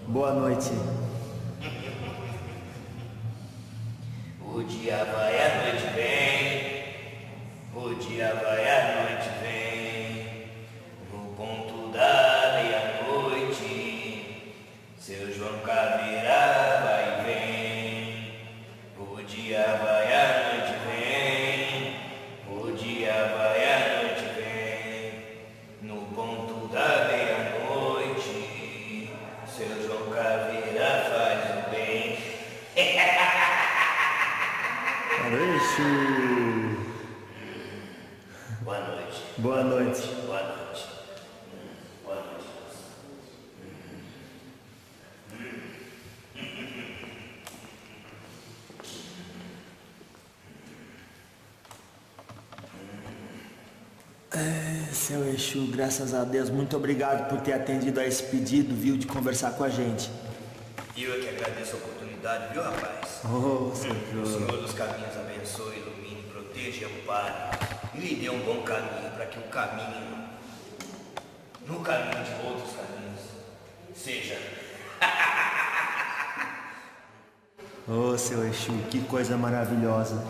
Boa noite. O dia vai, a noite vem. O dia vai, a noite vem. No ponto da meia-noite, seu João Caveira vai e vem. O dia vai, a noite vem. O dia vai, a noite vem. No ponto da meia-noite, seu João Caveira faz o bem. Ixi. Boa noite. Boa noite. Boa noite. Boa noite. Seu Exu, graças a Deus, muito obrigado por ter atendido a esse pedido, viu, de conversar com a gente. Eu que agradeço a oportunidade, viu, rapaz? Oh, seu O Senhor dos caminhos abençoe, ilumine, proteja e ampare. E lhe dê um bom caminho para que o caminho, no caminho de outros caminhos, seja. Oh, seu Exu, que coisa maravilhosa.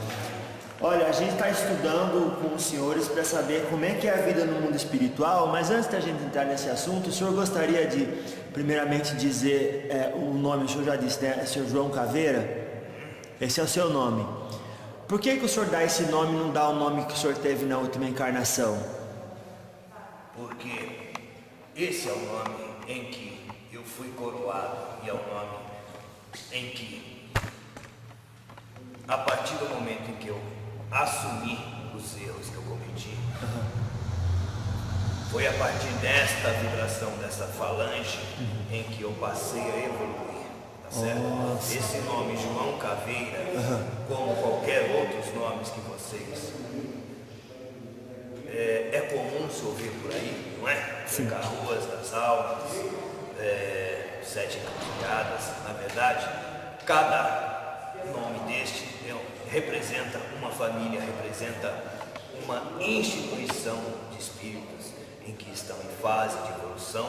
Olha, a gente está estudando com os senhores para saber como é que é a vida no mundo espiritual, mas antes da gente entrar nesse assunto, o senhor gostaria de, primeiramente, dizer o nome, o senhor já disse, né? É Sr. João Caveira? Esse é o seu nome. Por que o senhor dá esse nome e não dá o nome que o senhor teve na última encarnação? Porque esse é o nome em que eu fui coroado e é o nome em que, a partir do momento em que eu assumi os erros que eu cometi, foi a partir desta vibração, dessa falange, em que eu passei a evoluir, tá certo? Nossa. Esse nome João Caveira, como qualquer outros nomes que vocês é comum se ouvir por aí, não é? Sim. Ruas das Almas, Sete Encruzilhadas. Na verdade, cada nome deste representa uma família, representa uma instituição de espíritos em que estão em fase de evolução,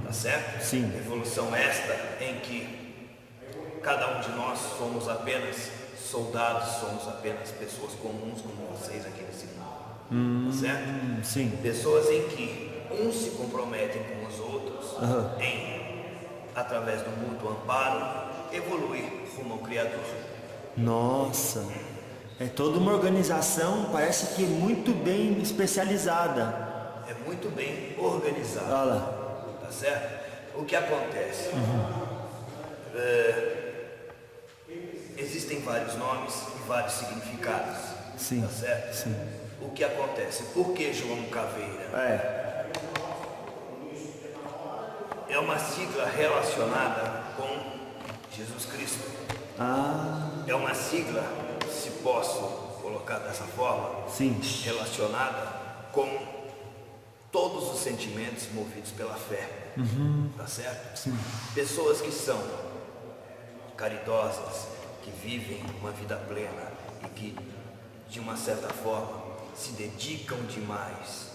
tá certo? Sim. Evolução esta em que cada um de nós somos apenas soldados, somos apenas pessoas comuns como vocês aqui nesse mundo, tá certo? Sim. Pessoas em que uns se comprometem com os outros em, através do mútuo amparo, evoluir rumo ao Criador. Nossa, é toda uma organização, parece que muito bem especializada. É muito bem organizado. Olha lá. Tá certo? O que acontece? Existem vários nomes e vários significados. Sim. Tá certo? Sim. O que acontece? Por que João Caveira? É uma sigla relacionada com Jesus Cristo. É uma sigla, se posso colocar dessa forma, Sim. relacionada com todos os sentimentos movidos pela fé, tá certo? Sim. Pessoas que são caridosas, que vivem uma vida plena e que, de uma certa forma, se dedicam demais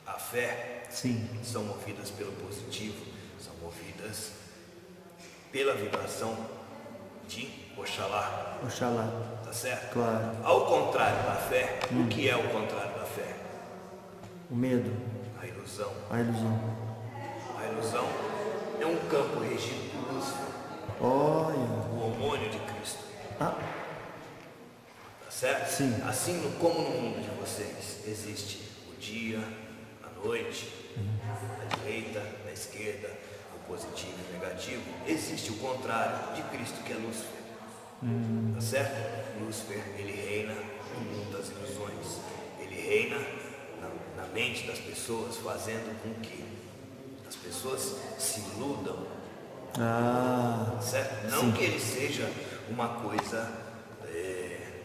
à fé, Sim. são movidas pelo positivo, são movidas pela vibração de Oxalá, Oxalá. tá certo? Claro. Ao contrário da fé, o que é o contrário da fé? O medo, A ilusão. a ilusão. A ilusão é um campo regido por Lúcifer, Olha. o homônio de Cristo, Ah, tá certo? Sim. Assim como no mundo de vocês existe o dia, a noite, a direita, a esquerda, o positivo e o negativo, existe o contrário de Cristo, que é Lúcifer, tá certo? Lúcifer, ele reina no mundo das ilusões, ele reina na mente das pessoas, fazendo com que as pessoas se iludam, certo? Não que ele seja uma coisa,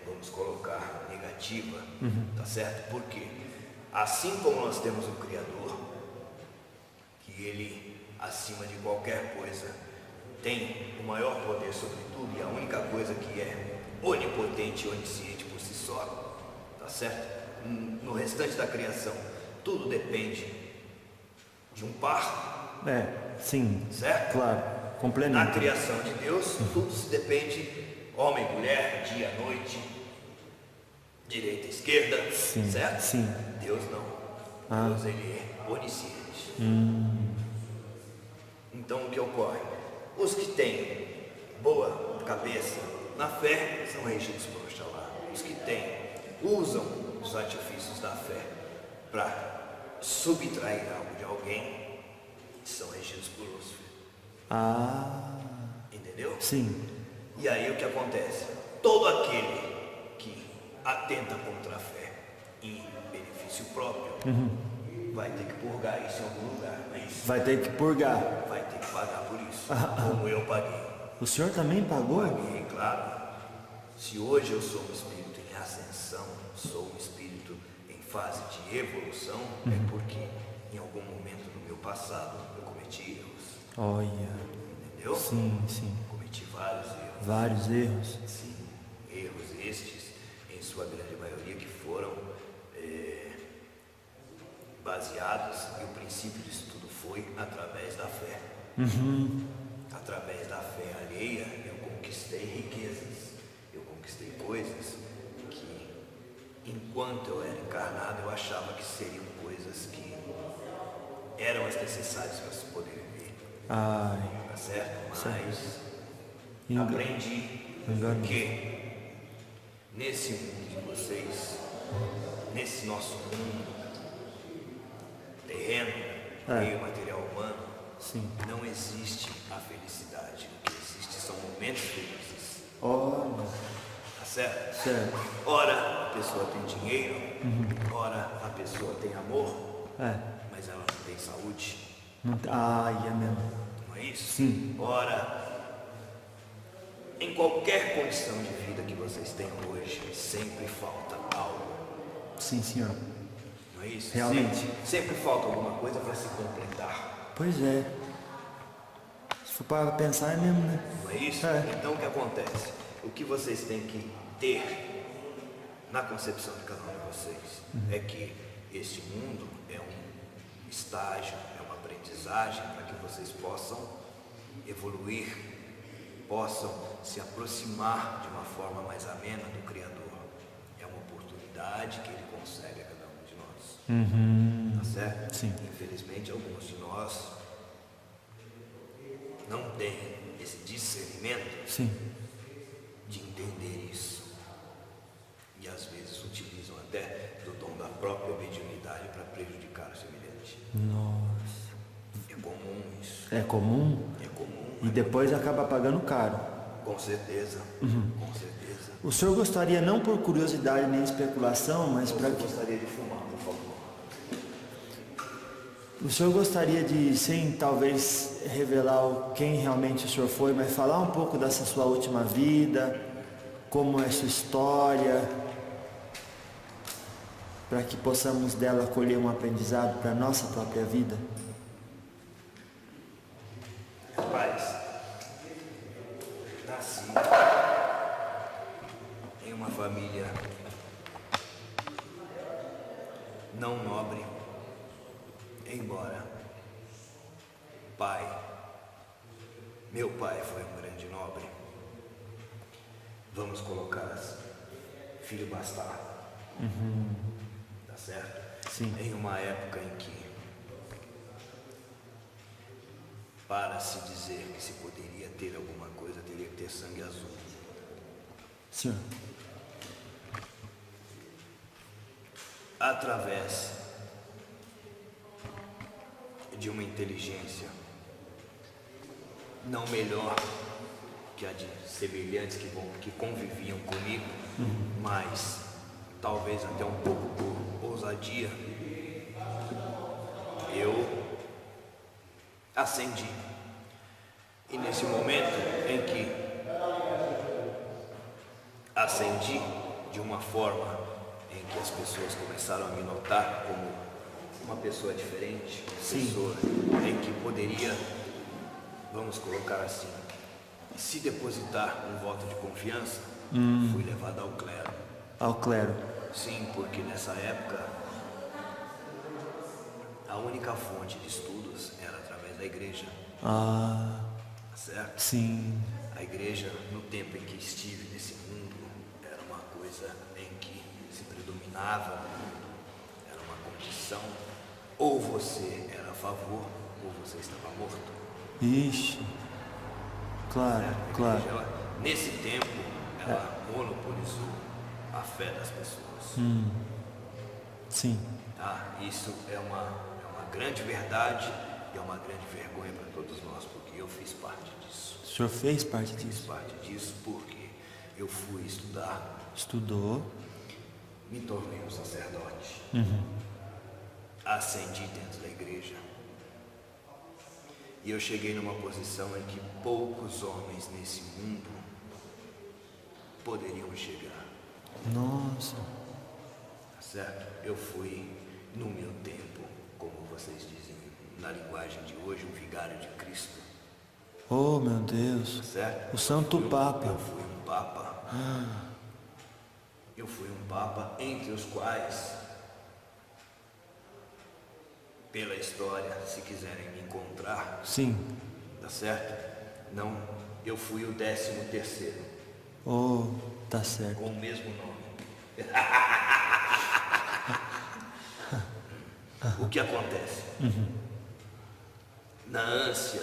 vamos colocar, negativa, tá certo? Porque assim como nós temos um Criador, que ele, acima de qualquer coisa, tem o maior poder sobre tudo e a única coisa que é onipotente e onisciente por si só, tá certo? No restante da criação, tudo depende de um par, Sim. Certo? Claro. Na Complemento. criação de Deus, tudo se depende, homem, mulher, dia, noite, direita, esquerda, Sim, certo? sim. Deus não. Deus, ele é onisciente. Então, o que ocorre? Os que têm boa cabeça na fé são regidos por Oxalá. Os que usam os artifícios da fé para subtrair algo de alguém são regidos por Lúcifer. Entendeu? Sim. E aí o que acontece? Todo aquele que atenta contra a fé em benefício próprio vai ter que purgar isso em algum lugar. Mas Vai ter que purgar. vai ter que pagar por isso, como eu paguei. O senhor também pagou? Paguei, claro. Se hoje eu sou um espírito em ascensão, sou um espírito em fase de evolução, é porque em algum momento do meu passado eu cometi erros. Olha. Entendeu? Sim, sim. Cometi vários erros. Vários erros. Sim, erros estes, em sua grande maioria, que foram baseados, e o princípio disso tudo foi através da fé. Através da fé alheia, eu conquistei riquezas, eu conquistei coisas que, enquanto eu era encarnado, eu achava que seriam coisas que eram as necessárias para se poder viver. Ai. Tá certo? Mas aprendi que nesse mundo de vocês, nesse nosso mundo terreno, meio material humano, Sim. não existe a felicidade. O que existe são momentos felizes. Olha. Tá certo? Certo. Ora a pessoa tem dinheiro, ora a pessoa tem amor, mas ela não tem saúde. Ai, é mesmo. Não é isso? Sim. Ora, em qualquer condição de vida que vocês tenham hoje, sempre falta algo. Sim, senhor. Não é isso? Realmente. Sempre falta alguma coisa para se completar. Pois é. Se for para pensar, é mesmo, né? Não é isso? Então o que acontece? O que vocês têm que ter na concepção de cada um de vocês é que este mundo é um estágio, é uma aprendizagem para que vocês possam evoluir, possam se aproximar de uma forma mais amena do Criador. É uma oportunidade que Ele concede a cada um de nós. Tá certo? Sim. Infelizmente, alguns de nós não têm esse discernimento Sim. de entender isso. E às vezes utilizam até do dom da própria mediunidade para prejudicar o semelhante. Nossa. É comum isso. É comum? É comum. E depois acaba pagando caro. Com certeza. Com certeza. O senhor gostaria, não por curiosidade nem especulação, mas para Eu que... gostaria de fumar, por favor. O senhor gostaria de, sem talvez revelar quem realmente o senhor foi, mas falar um pouco dessa sua última vida, como é sua história, para que possamos dela colher um aprendizado para a nossa própria vida? Rapaz, nasci em uma família não nobre, embora meu pai foi um grande nobre, vamos colocar assim, filho bastardo, tá certo? Sim. Em uma época em que, para se dizer que se poderia ter alguma coisa, teria que ter sangue azul. Senhor. Através de uma inteligência não melhor que a de semelhantes que conviviam comigo, mas talvez até um pouco por ousadia, eu ascendi. E nesse momento em que ascendi de uma forma em que as pessoas começaram a me notar como uma pessoa diferente, uma pessoa em que poderia, vamos colocar assim, se depositar um voto de confiança, fui levado ao clero. Ao clero. Sim, porque nessa época a única fonte de estudos era através da igreja. Ah, Tá certo? sim. A igreja, no tempo em que estive nesse mundo, era uma coisa em que se predominava no mundo, era uma condição, ou você era a favor, ou você estava morto. Ixi. Claro, Certo? A claro. igreja, nesse tempo, ela monopolizou a fé das pessoas. Sim. Tá? Isso é uma grande verdade e é uma grande vergonha para todos nós, porque eu fiz parte disso. O senhor fez parte Fiz disso? parte disso porque eu fui estudar, Estudou. me tornei um sacerdote, ascendi dentro da igreja. E eu cheguei numa posição em que poucos homens nesse mundo poderiam chegar. Nossa. Tá certo? Eu fui, no meu tempo, como vocês dizem na linguagem de hoje, um vigário de Cristo. Oh, meu Deus. Tá certo? O Santo Papa. Eu fui um papa. Eu fui um papa entre os quais, pela história, se quiserem me encontrar, Sim. tá certo? Não, eu fui o 13º, Oh, tá certo. com o mesmo nome. O que acontece? Na ânsia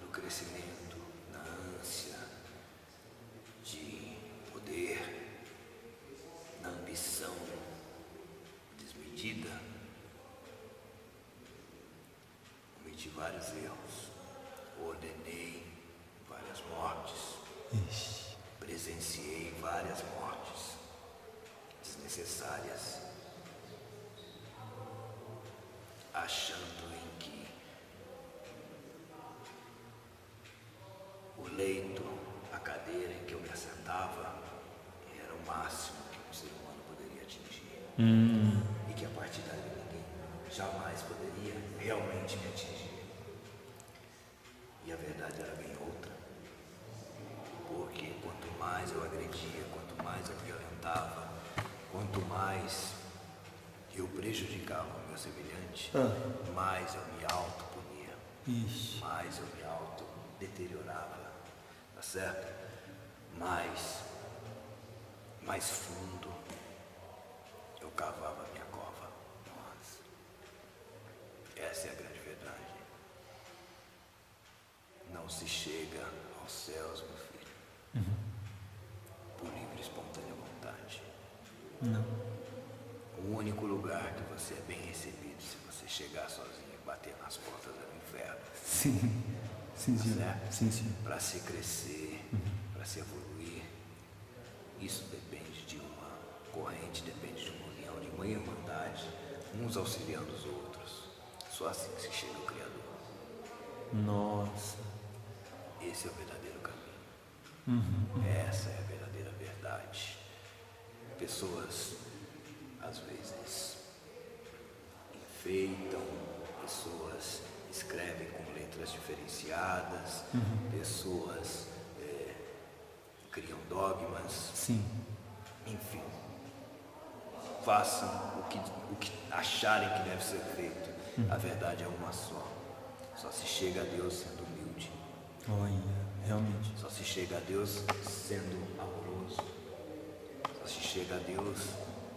do crescimento, na ânsia de poder, na ambição desmedida, cometi vários erros, ordenei várias mortes, Ixi. presenciei várias mortes desnecessárias, achando em que o leito, a cadeira em que eu me assentava, era o máximo que um ser humano poderia atingir. E que a partir dali ninguém jamais poderia realmente me atingir. E a verdade era bem outra. Porque quanto mais eu agredia, quanto mais eu violentava, quanto mais eu prejudicava o meu semelhante, mais eu me autopunia, Ixi. mais eu me autodeteriorava, tá certo? Mais fundo eu cavava a minha cova. Nossa, essa é a grande verdade. Não se chega aos céus, meu filho, por livre e espontânea vontade. Não. O único lugar que você é bem recebido se você chegar sozinho e bater nas portas do inferno. Sim. Sim, Tá senhor. certo? Sim, senhor. Para se crescer, para se evoluir, isso depende de uma corrente, depende de uma união, de uma irmandade, uns auxiliando os outros. Só assim que se chega ao Criador. Nossa. Esse é o verdadeiro caminho. Essa é a verdadeira verdade. Pessoas, às vezes, enfeitam, pessoas escrevem com letras diferenciadas, pessoas criam dogmas, Sim. enfim, façam o que acharem que deve ser feito. A verdade é uma só. Só se chega a Deus sendo humilde. Olha, realmente. Só se chega a Deus sendo amoroso. Só se chega a Deus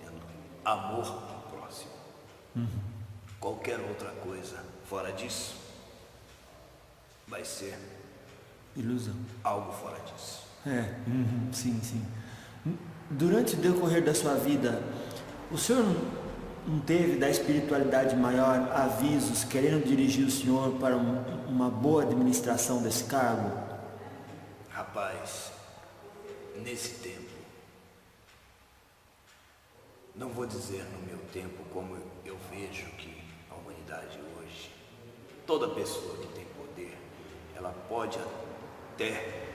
tendo amor ao próximo. Qualquer outra coisa fora disso vai ser Ilusão. algo fora disso. Sim, sim. Durante o decorrer da sua vida, o senhor não teve da espiritualidade maior avisos querendo dirigir o senhor para uma boa administração desse cargo? Rapaz, nesse tempo, não vou dizer no meu tempo como eu vejo que a humanidade hoje, toda pessoa que tem poder, ela pode até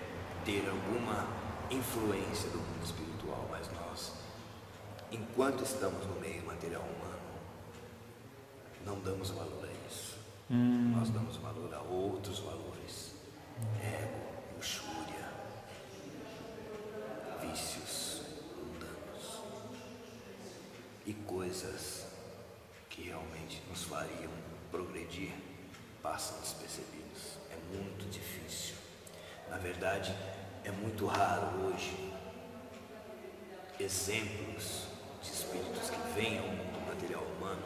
ter alguma influência do mundo espiritual, mas nós, enquanto estamos no meio material humano, não damos valor a isso. Nós damos valor a outros valores: ego, luxúria, vícios mundanos e coisas que realmente nos fariam progredir passam despercebidos. É muito difícil. Na verdade, é muito raro hoje exemplos de espíritos que vêm ao mundo material humano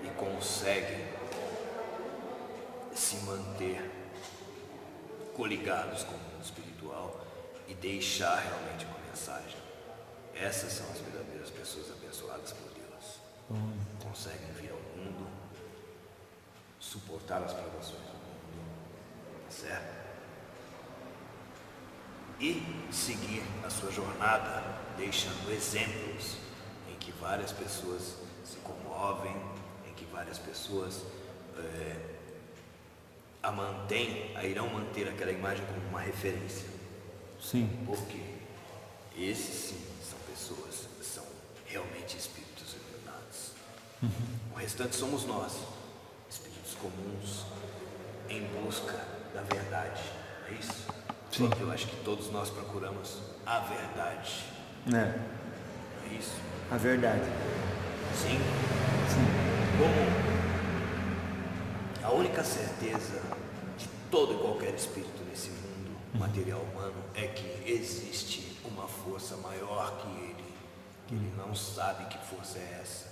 e conseguem se manter coligados com o mundo espiritual e deixar realmente uma mensagem. Essas são as verdadeiras pessoas abençoadas por Deus. Conseguem vir ao mundo, suportar as provações do mundo, certo? E seguir a sua jornada, deixando exemplos em que várias pessoas se comovem, em que várias pessoas irão manter aquela imagem como uma referência. Sim. Porque esses sim são pessoas, são realmente espíritos iluminados. O restante somos nós, espíritos comuns, em busca da verdade, não é isso? Sim. Eu acho que todos nós procuramos a verdade, É, não é isso? a verdade. Sim. Sim. Como a única certeza de todo e qualquer espírito nesse mundo material humano é que existe uma força maior que ele não sabe que força é essa,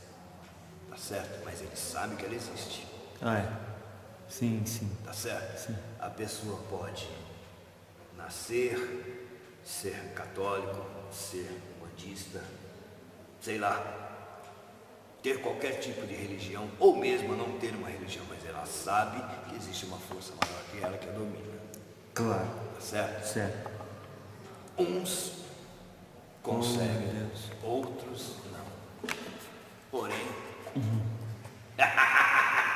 tá certo? Mas ele sabe que ela existe, Ah, é. Sim, sim. tá certo? Sim. A pessoa pode nascer, ser católico, ser umbandista, sei lá, ter qualquer tipo de religião, ou mesmo não ter uma religião, mas ela sabe que existe uma força maior que ela que a domina, Claro. tá certo? Certo. Uns Oh, meu conseguem, Deus. outros não. Porém,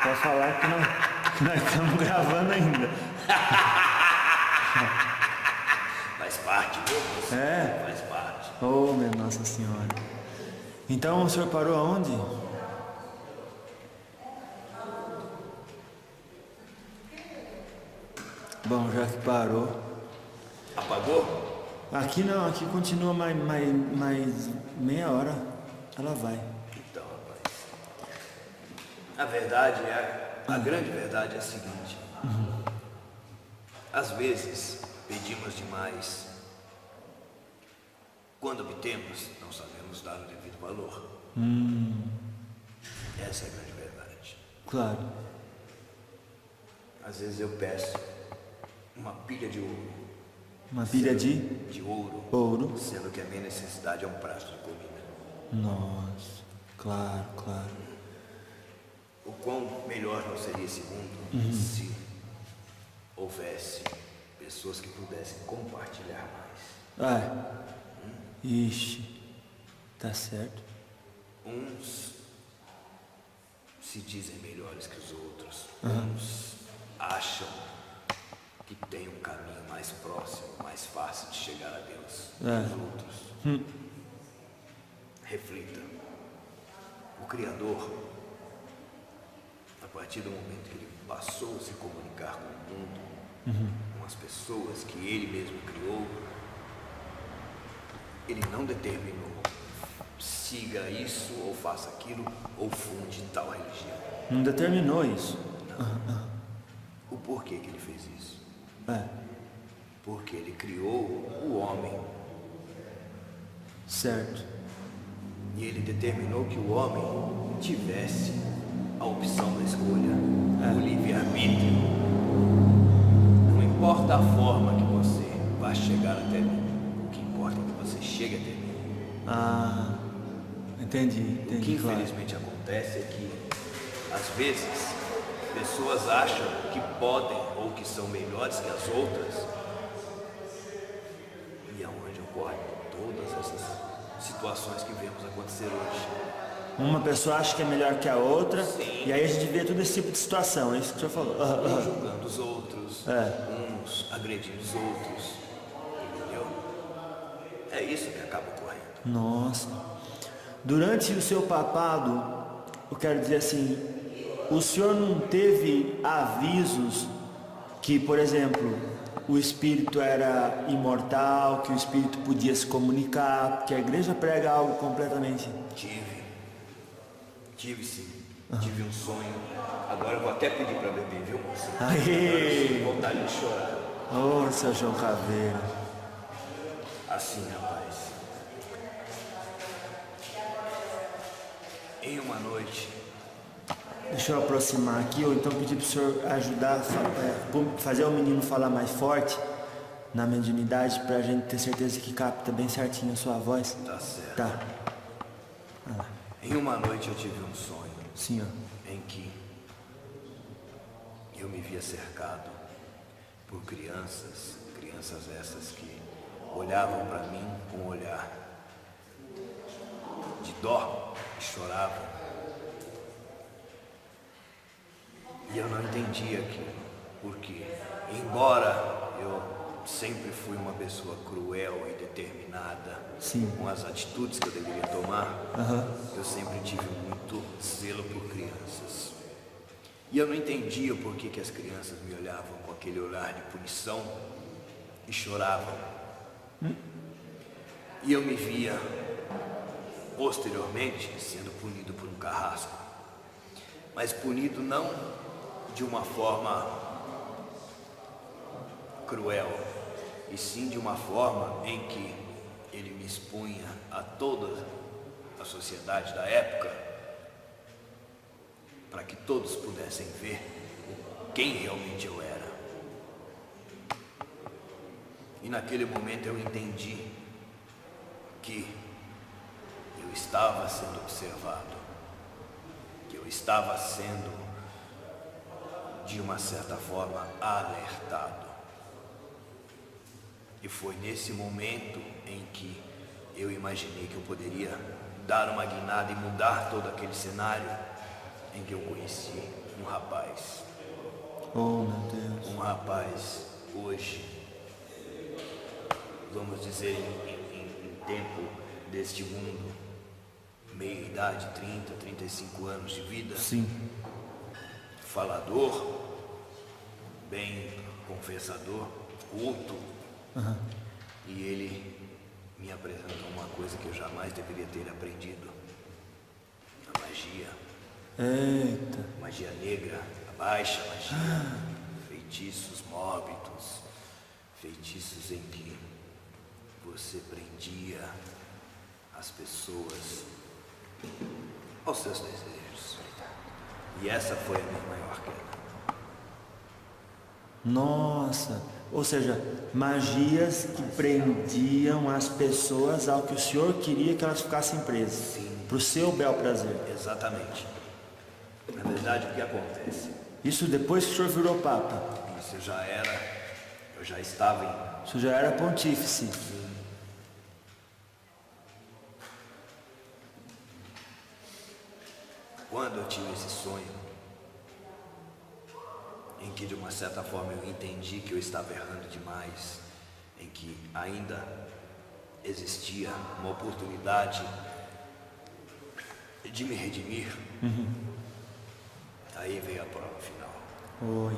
Posso falar que nós estamos gravando ainda. faz parte, viu? É? Faz parte. Oh, minha Nossa Senhora. Então o senhor parou aonde? Bom, já que parou. Apagou? Aqui não, aqui continua mais meia hora. Ela vai. Então, rapaz, a verdade a grande verdade é a seguinte: às vezes pedimos demais, quando obtemos, não sabemos dar o devido valor. Essa é a grande verdade. Claro. Às vezes eu peço uma pilha de ouro, Uma pilha de ouro. sendo que a minha necessidade é um prato de comida. Nossa. Claro, claro. O quão melhor não seria esse mundo se houvesse pessoas que pudessem compartilhar mais. Ah, ixi. Tá certo. Uns se dizem melhores que os outros, uns acham que tem um caminho mais próximo, mais fácil de chegar a Deus que os outros. Reflita. O Criador, a partir do momento que ele passou a se comunicar com o mundo, com as pessoas que ele mesmo criou, ele não determinou siga isso ou faça aquilo ou funde tal religião. Não determinou isso. O porquê que ele fez isso? É, Porque ele criou o homem certo. e ele determinou que o homem tivesse a opção da escolha, o livre-arbítrio. Não importa a forma que você vai chegar até mim, o que importa é que você chegue até mim. Ah, entendi, O que entendi, claro. infelizmente acontece é que, às vezes, pessoas acham que podem ou que são melhores que as outras, e é onde ocorrem todas essas situações que vemos acontecer hoje. Uma pessoa acha que é melhor que a outra, Sim. e aí a gente vê todo esse tipo de situação, é isso que o senhor falou. Uns julgando os outros, uns agredindo os outros, entendeu? É isso que acaba ocorrendo. Nossa. Durante o seu papado, eu quero dizer assim, o senhor não teve avisos que, por exemplo, o espírito era imortal, que o espírito podia se comunicar, porque a igreja prega algo completamente. Tive sim. tive um sonho. Agora eu vou até pedir para beber, viu, moço? Aê! Agora vontade de chorar. Ô, seu João Caveira. Assim, rapaz. Em uma noite, Deixa eu aproximar aqui, ou então pedir pro senhor ajudar a fazer o menino falar mais forte na mediunidade, pra gente ter certeza que capta bem certinho a sua voz. tá certo. Tá. Em uma noite eu tive um sonho Sim, em que eu me via cercado por crianças essas que olhavam para mim com um olhar de dó e choravam. E eu não entendia aquilo, porque embora eu sempre fui uma pessoa cruel e determinada Sim. com as atitudes que eu deveria tomar, eu sempre tive muito zelo por crianças. E eu não entendia o porquê que as crianças me olhavam com aquele olhar de punição e choravam. E eu me via posteriormente sendo punido por um carrasco, mas punido não de uma forma cruel, e sim de uma forma em que ele me expunha a toda a sociedade da época, para que todos pudessem ver quem realmente eu era. E naquele momento eu entendi que eu estava sendo observado, que eu estava sendo, de uma certa forma, alertado. E foi nesse momento em que eu imaginei que eu poderia dar uma guinada e mudar todo aquele cenário, em que eu conheci um rapaz. Oh, meu Deus. Um rapaz, hoje, vamos dizer, em tempo deste mundo, meia idade, 30, 35 anos de vida. Sim. Falador, bem confessador, culto. E ele me apresentou uma coisa que eu jamais deveria ter aprendido: a magia. Eita. Magia negra, a baixa magia, feitiços mórbidos, feitiços em que você prendia as pessoas aos seus desejos. E essa foi a minha maior queda. Nossa. Ou seja, magias que prendiam as pessoas ao que o senhor queria que elas ficassem presas. Sim. Pro seu bel prazer. Exatamente. Na verdade, o que acontece? Isso depois que o senhor virou papa. Isso eu já estava em... O senhor já era pontífice. Quando eu tive esse sonho, em que de uma certa forma eu entendi que eu estava errando demais, em que ainda existia uma oportunidade de me redimir, aí veio a prova final. Oi.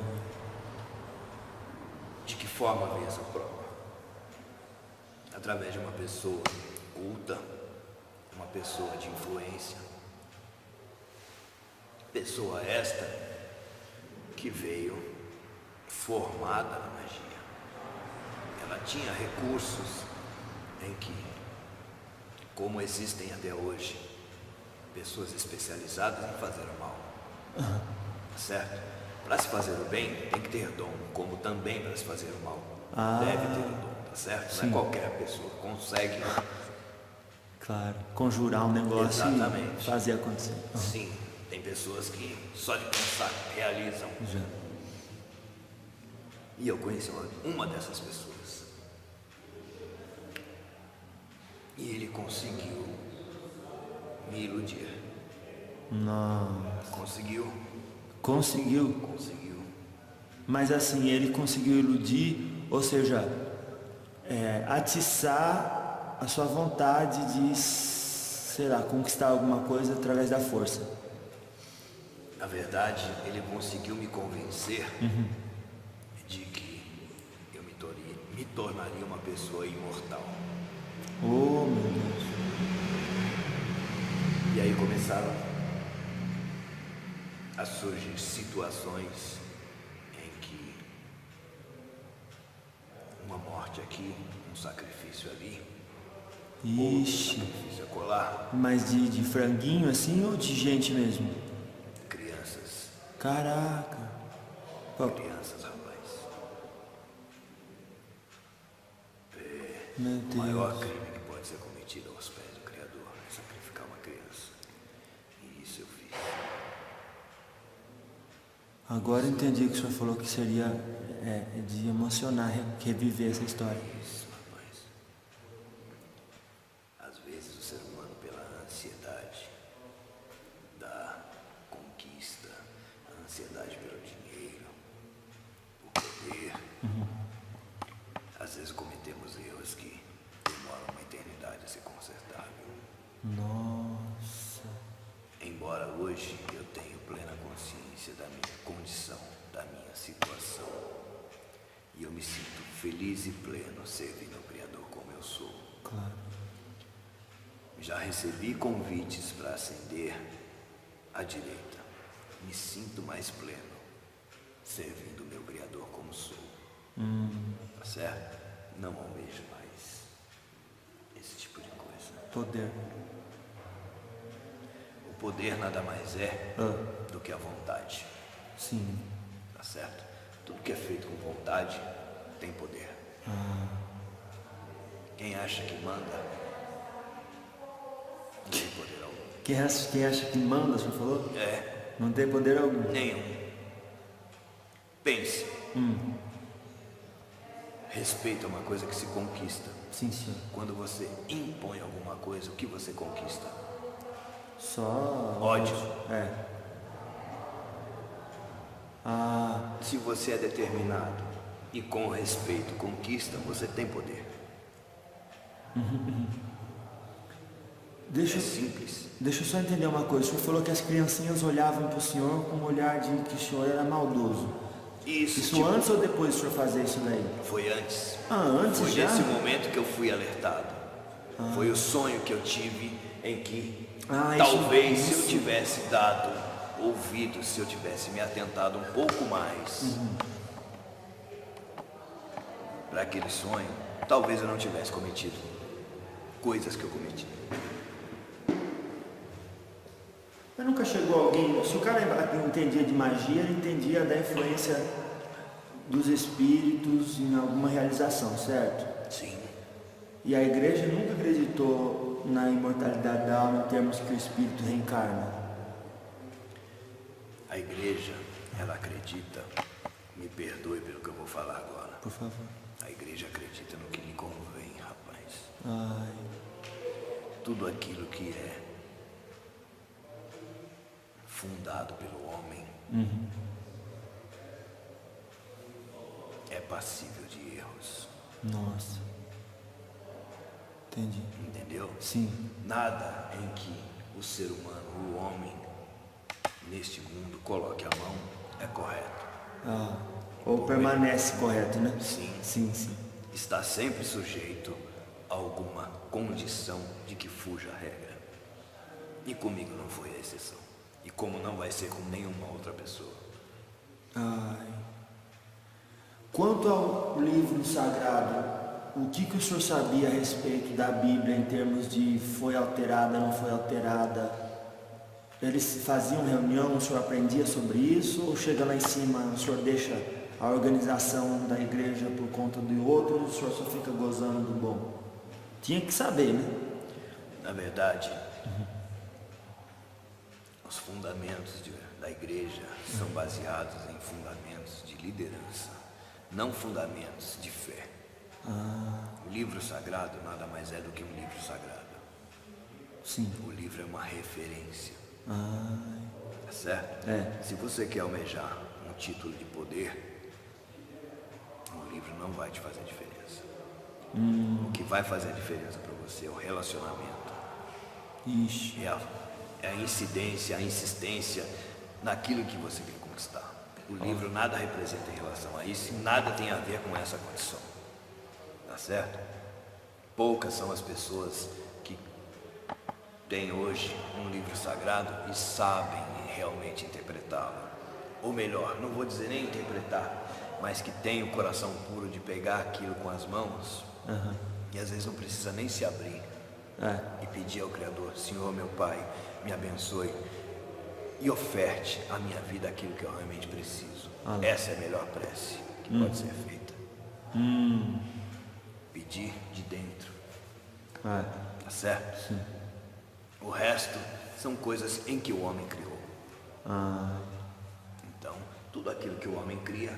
De que forma veio essa prova? Através de uma pessoa culta, uma pessoa de influência, pessoa esta que veio formada na magia. Ela tinha recursos em que, como existem até hoje, pessoas especializadas em fazer o mal. Certo? Para se fazer o bem, tem que ter dom, como também para se fazer o mal. Deve ter o dom, tá certo? Sim. Não é qualquer pessoa consegue. Claro. Conjurar um negócio. Exatamente. E fazer acontecer. Sim, tem pessoas que só de pensar realizam. Já. E eu conheci uma dessas pessoas. E ele conseguiu me iludir. Não. Conseguiu. Mas assim, ele conseguiu iludir, ou seja, atiçar a sua vontade de, sei lá, conquistar alguma coisa através da força. Na verdade, ele conseguiu me convencer de que eu me tornaria uma pessoa imortal. Oh, meu Deus. E aí começaram a surgir situações em que uma morte aqui, um sacrifício ali, Ixi, outro sacrifício acolá, mas de franguinho assim ou de gente mesmo? crianças, Caraca. Ó, crianças, rapaz. meu O maior Deus. crime que pode ser cometido aos pés do Criador é sacrificar uma criança. E isso eu fiz. Agora eu entendi que o senhor falou que seria de emocionar, reviver essa história. Isso, rapaz. Às vezes o ser humano, pela ansiedade da conquista, a ansiedade pelo dinheiro, por poder, às vezes cometemos erros que demoram uma eternidade a ser consertável. Nossa. Embora hoje eu tenha plena consciência da minha condição, da minha situação, e eu me sinto feliz e pleno servindo ao Criador como eu sou. Claro. Já recebi convites para ascender à direita. Me sinto mais pleno servindo o meu Criador como sou. Tá certo? Não almejo mais esse tipo de coisa. Poder. O poder nada mais é do que a vontade. Sim. Tá certo? Tudo que é feito com vontade tem poder. Quem acha que manda não tem poder algum. Quem acha que manda, o senhor falou? É, Não tem poder algum. nenhum. Pense. Respeito é uma coisa que se conquista. Sim, senhor. Quando você impõe alguma coisa, o que você conquista? Só Ódio. É. Ah, Se você é determinado e com respeito conquista, você tem poder. deixa, É simples. deixa eu só entender uma coisa. O senhor falou que as criancinhas olhavam para o senhor com um olhar de que o senhor era maldoso. Isso Tipo, antes ou depois do senhor fazer isso daí? foi antes. Antes Foi já? nesse momento que eu fui alertado. Foi o sonho que eu tive em que talvez se eu tivesse dado ouvido, se eu tivesse me atentado um pouco mais para aquele sonho, talvez eu não tivesse cometido coisas que eu cometi. Mas nunca chegou alguém. Se o cara entendia de magia, ele entendia da influência dos espíritos em alguma realização, certo? Sim. E a igreja nunca acreditou na imortalidade da alma em termos que o espírito reencarna. A igreja, ela acredita, me perdoe pelo que eu vou falar agora. Por favor. A igreja acredita no que lhe convém, rapaz. Ai, Tudo aquilo que é fundado pelo homem é passível de erros. nossa. Entendi. Entendeu? Sim. Nada em que o ser humano, o homem, neste mundo coloque a mão é correto. Ou permanece correto, né? Sim. Sim, sim. Está sempre sujeito a alguma condição de que fuja a regra. E comigo não foi a exceção. E como não vai ser com nenhuma outra pessoa. Ai. Quanto ao livro sagrado, o que o senhor sabia a respeito da Bíblia em termos de foi alterada, não foi alterada? Eles faziam reunião, o senhor aprendia sobre isso? Ou chega lá em cima, o senhor deixa a organização da igreja por conta do outro, o senhor só fica gozando do bom? Tinha que saber, né? Na verdade, os fundamentos da igreja são baseados em fundamentos de liderança, não fundamentos de fé. O livro sagrado nada mais é do que um livro sagrado. Sim. O livro é uma referência. Ai. Tá certo? É. Se você quer almejar um título de poder, o livro não vai te fazer diferença. O que vai fazer a diferença para você é o relacionamento. Ixi. É a incidência, a insistência naquilo que você quer conquistar. O livro nada representa em relação a isso e nada tem a ver com essa condição. Tá certo? Poucas são as pessoas que têm hoje um livro sagrado e sabem realmente interpretá-lo. Ou melhor, não vou dizer nem interpretar, mas que tem o coração puro de pegar aquilo com as mãos, e às vezes não precisa nem se abrir, e pedir ao Criador: Senhor, meu Pai, me abençoe e oferte à minha vida aquilo que eu realmente preciso. Essa é a melhor prece que pode ser feita. Pedir de dentro. Tá certo? Sim. O resto são coisas em que o homem criou. Então, tudo aquilo que o homem cria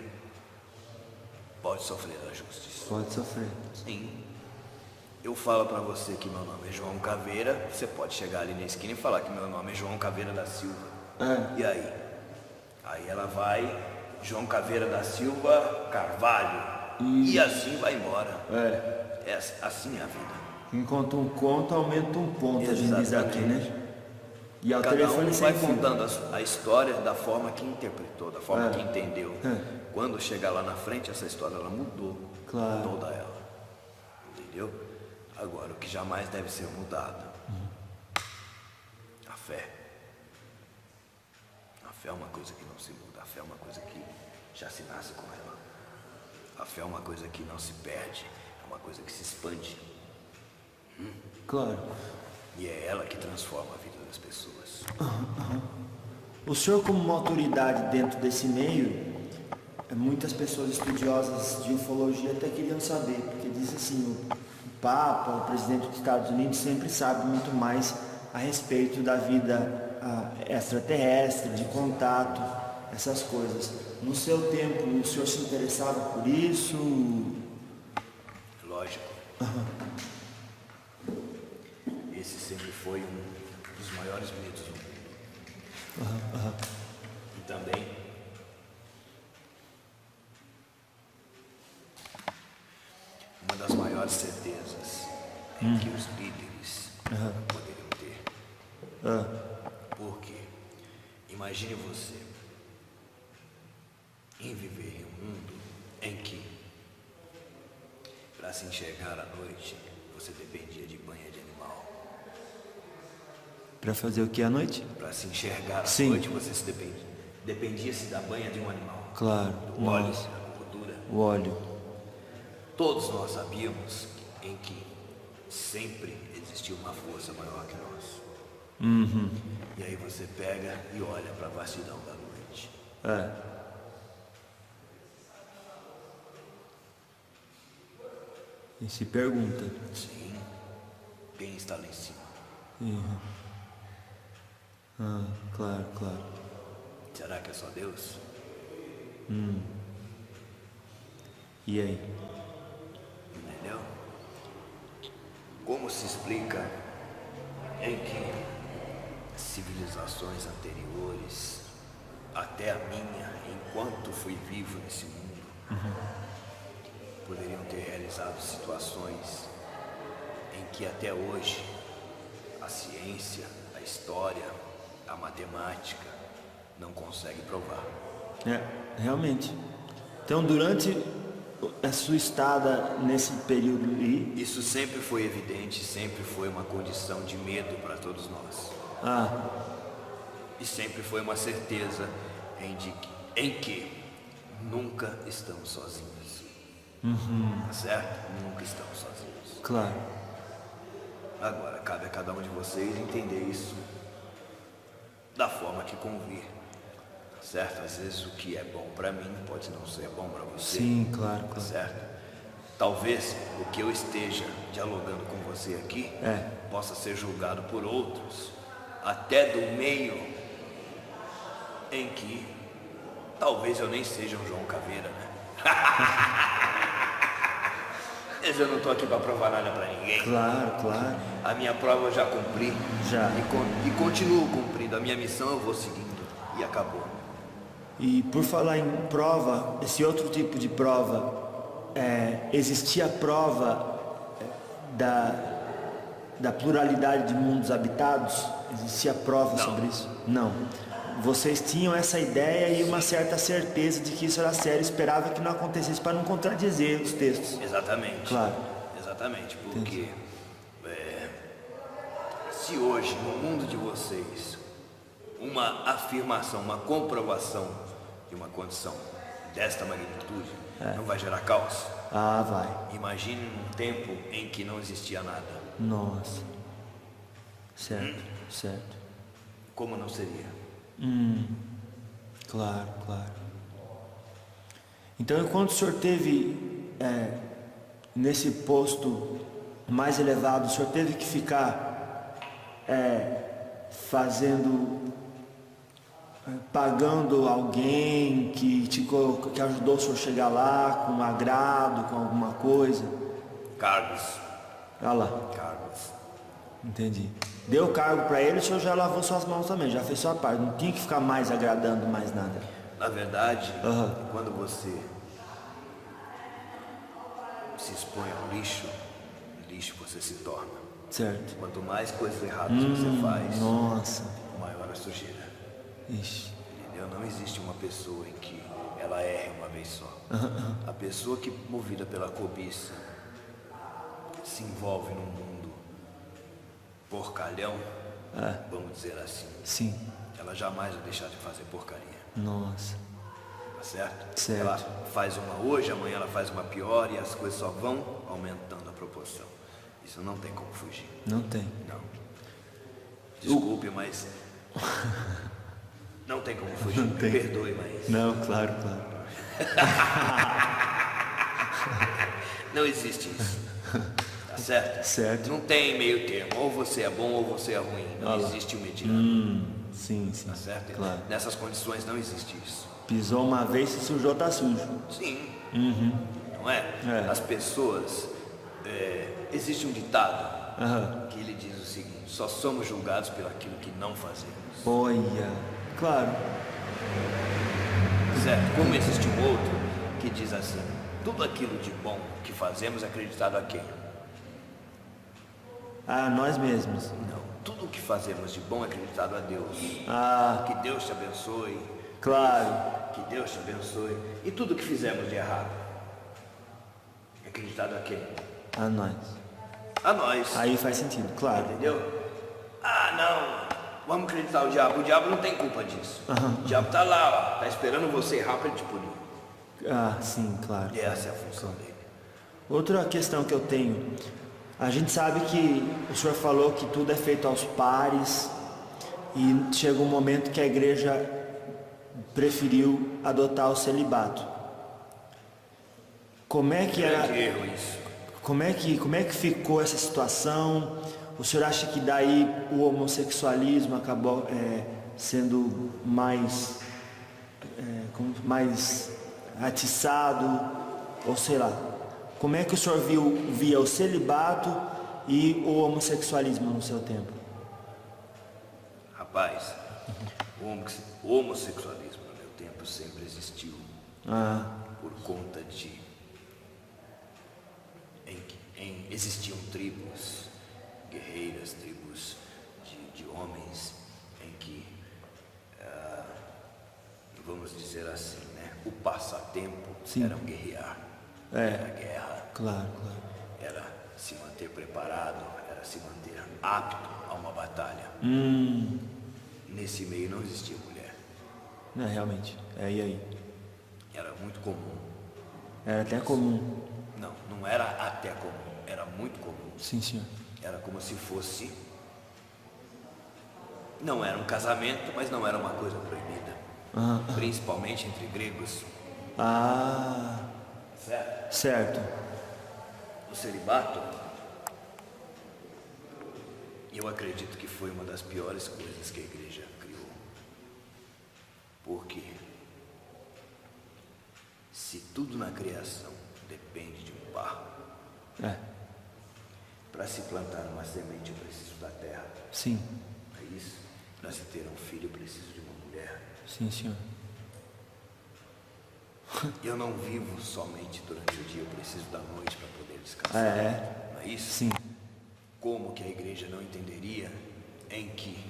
pode sofrer ajustes. Pode sofrer. Sim. Eu falo pra você que meu nome é João Caveira, você pode chegar ali na esquina e falar que meu nome é João Caveira da Silva. E aí? Aí ela vai, João Caveira da Silva Carvalho. E assim vai embora. Assim é a vida. Enquanto um conto, aumenta um ponto, a gente diz aqui, né? E ao Cada telefone um sem vai fio. contando a história da forma que interpretou, da forma que entendeu. Quando chegar lá na frente, essa história ela mudou. Claro. Toda ela. Entendeu? Agora, o que jamais deve ser mudado: a fé. A fé é uma coisa que não se muda. A fé é uma coisa que já se nasce com ela. A fé é uma coisa que não se perde. É uma coisa que se expande. Claro. E é ela que transforma a vida das pessoas. O senhor, como uma autoridade dentro desse meio, muitas pessoas estudiosas de ufologia até queriam saber, porque diz assim, o Papa, o presidente dos Estados Unidos sempre sabe muito mais a respeito da vida extraterrestre, de contato, essas coisas. No seu tempo, o senhor se interessava por isso? Lógico. Esse sempre foi um dos maiores medos do mundo. E também uma das maiores certezas em que os líderes poderiam ter. Porque imagine você em viver em um mundo em que, para se enxergar à noite, você dependia de banha de animal. Para fazer o que à noite? Para se enxergar à Sim. noite, você dependia-se da banha de um animal. Claro. Do óleo, da gordura. O óleo. Todos nós sabíamos em que sempre existiu uma força maior que nós. E aí você pega e olha para a vastidão da noite. E se pergunta. Sim, quem está lá em cima? Claro, claro. Será que é só Deus? E aí? Entendeu? Como se explica em que civilizações anteriores, até a minha, enquanto fui vivo nesse mundo, poderiam ter realizado situações em que até hoje a ciência, a história, a matemática não consegue provar. Realmente. Então, durante a sua estada nesse período aí... Isso sempre foi evidente, sempre foi uma condição de medo para todos nós. E sempre foi uma certeza em que nunca estamos sozinhos. Tá certo? Nunca estamos sozinhos. Claro. Agora, cabe a cada um de vocês entender isso da forma que convir. Tá certo? Às vezes o que é bom para mim pode não ser bom para você. Sim, claro, Tá claro. certo? Talvez o que eu esteja dialogando com você aqui possa ser julgado por outros, até do meio em que talvez eu nem seja um João Caveira, né? Mas eu não estou aqui para provar nada para ninguém. Claro, claro. A minha prova eu já cumpri. Já. E continuo cumprindo. A minha missão eu vou seguindo. E acabou. E por falar em prova, esse outro tipo de prova, existia prova da pluralidade de mundos habitados? Existia prova sobre isso? Não. Vocês tinham essa ideia e uma certa certeza de que isso era sério, esperava que não acontecesse para não contradizer os textos. Exatamente. Claro. Exatamente, porque se hoje no mundo de vocês uma afirmação, uma comprovação de uma condição desta magnitude não vai gerar caos? Ah, vai. Imagine um tempo em que não existia nada. Nossa. Certo, certo. Como não seria? Claro, claro. Então, enquanto o senhor teve nesse posto mais elevado, o senhor teve que ficar pagando alguém que ajudou o senhor a chegar lá com agrado, com alguma coisa? Cargos. Olha lá, Cargos. entendi. Deu cargo para ele, o senhor já lavou suas mãos também, já fez sua parte, não tinha que ficar mais agradando mais nada. Na verdade, quando você se expõe ao lixo você se torna. Certo. Quanto mais coisas erradas você faz, Nossa. maior a sujeira. Ixi. Entendeu? Não existe uma pessoa em que ela erre uma vez só. A pessoa que, movida pela cobiça, se envolve num mundo porcalhão, vamos dizer assim, Sim. ela jamais vai deixar de fazer porcaria. Nossa. Tá certo? Certo. Ela faz uma hoje, amanhã ela faz uma pior e as coisas só vão aumentando a proporção. Isso não tem como fugir. Não tem. Não. Desculpe, mas não tem como fugir. Não tem. Me perdoe, mas Não, claro, claro. não existe isso. Tá certo? Certo. Não tem meio termo. Ou você é bom ou você é ruim. Não Olha lá. existe o mediano. Sim, sim. Tá certo? Claro. Nessas condições não existe isso. Pisou uma vez, se sujou, tá sujo. Sim. Não é? As pessoas. Existe um ditado que ele diz o seguinte: só somos julgados pelo aquilo que não fazemos. Olha, claro. Certo? Como existe um outro que diz assim: tudo aquilo de bom que fazemos é acreditado a quem? Ah, nós mesmos. Não. Tudo o que fazemos de bom é acreditado a Deus. Ah, Que Deus te abençoe. claro. Que Deus te abençoe. E tudo que fizemos de errado é acreditado a quem? A nós. A nós. Aí faz sentido, claro. Entendeu? Ah, não. Vamos acreditar o diabo. O diabo não tem culpa disso. O diabo tá lá, ó. Tá esperando você errar para ele te punir. Ah, sim, claro. E essa é a função dele. Outra questão que eu tenho. A gente sabe que o senhor falou que tudo é feito aos pares e chega um momento que a igreja preferiu adotar o celibato. Como é que era? Grande erro isso. Como é que ficou essa situação? O senhor acha que daí o homossexualismo acabou sendo mais atiçado, ou sei lá? Como é que o senhor via o celibato e o homossexualismo no seu tempo? Rapaz, o homossexualismo no meu tempo sempre existiu. Por conta de existiam tribos guerreiras, tribos de homens em que, vamos dizer assim, né, o passatempo era um guerrear, era guerra, Claro, claro. era se manter preparado, era se manter apto a uma batalha. Nesse meio não existia mulher. Realmente. E aí? Era muito comum. Era até comum. Não era até comum, era muito comum. Sim, senhor. Era como se fosse. Não era um casamento, mas não era uma coisa proibida. Principalmente entre gregos. Certo? Certo. O celibato, eu acredito que foi uma das piores coisas que a igreja criou. Porque se tudo na criação depende de um par, para se plantar uma semente eu preciso da terra. Sim. É isso? Para se ter um filho eu preciso de uma mulher. Sim, senhor. Eu não vivo somente durante o dia, eu preciso da noite para poder descansar. Não é isso? Sim. Como que a igreja não entenderia em que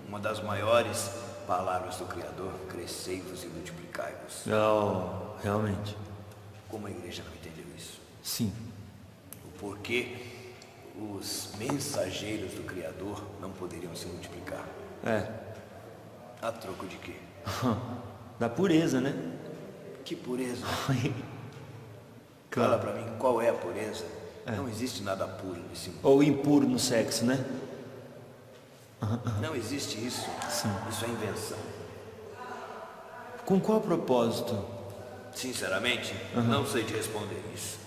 uma das maiores palavras do Criador, crescei-vos e multiplicai-vos. Não, realmente. Como a igreja não entendeu isso? Sim. O porquê os mensageiros do Criador não poderiam se multiplicar. A troco de quê? Da pureza, né? Que pureza? Claro. Fala pra mim, qual é a pureza? Não existe nada puro nesse mundo. Ou impuro no sexo, né? Não existe isso. Sim. Isso é invenção. Com qual propósito? Sinceramente, não sei te responder isso.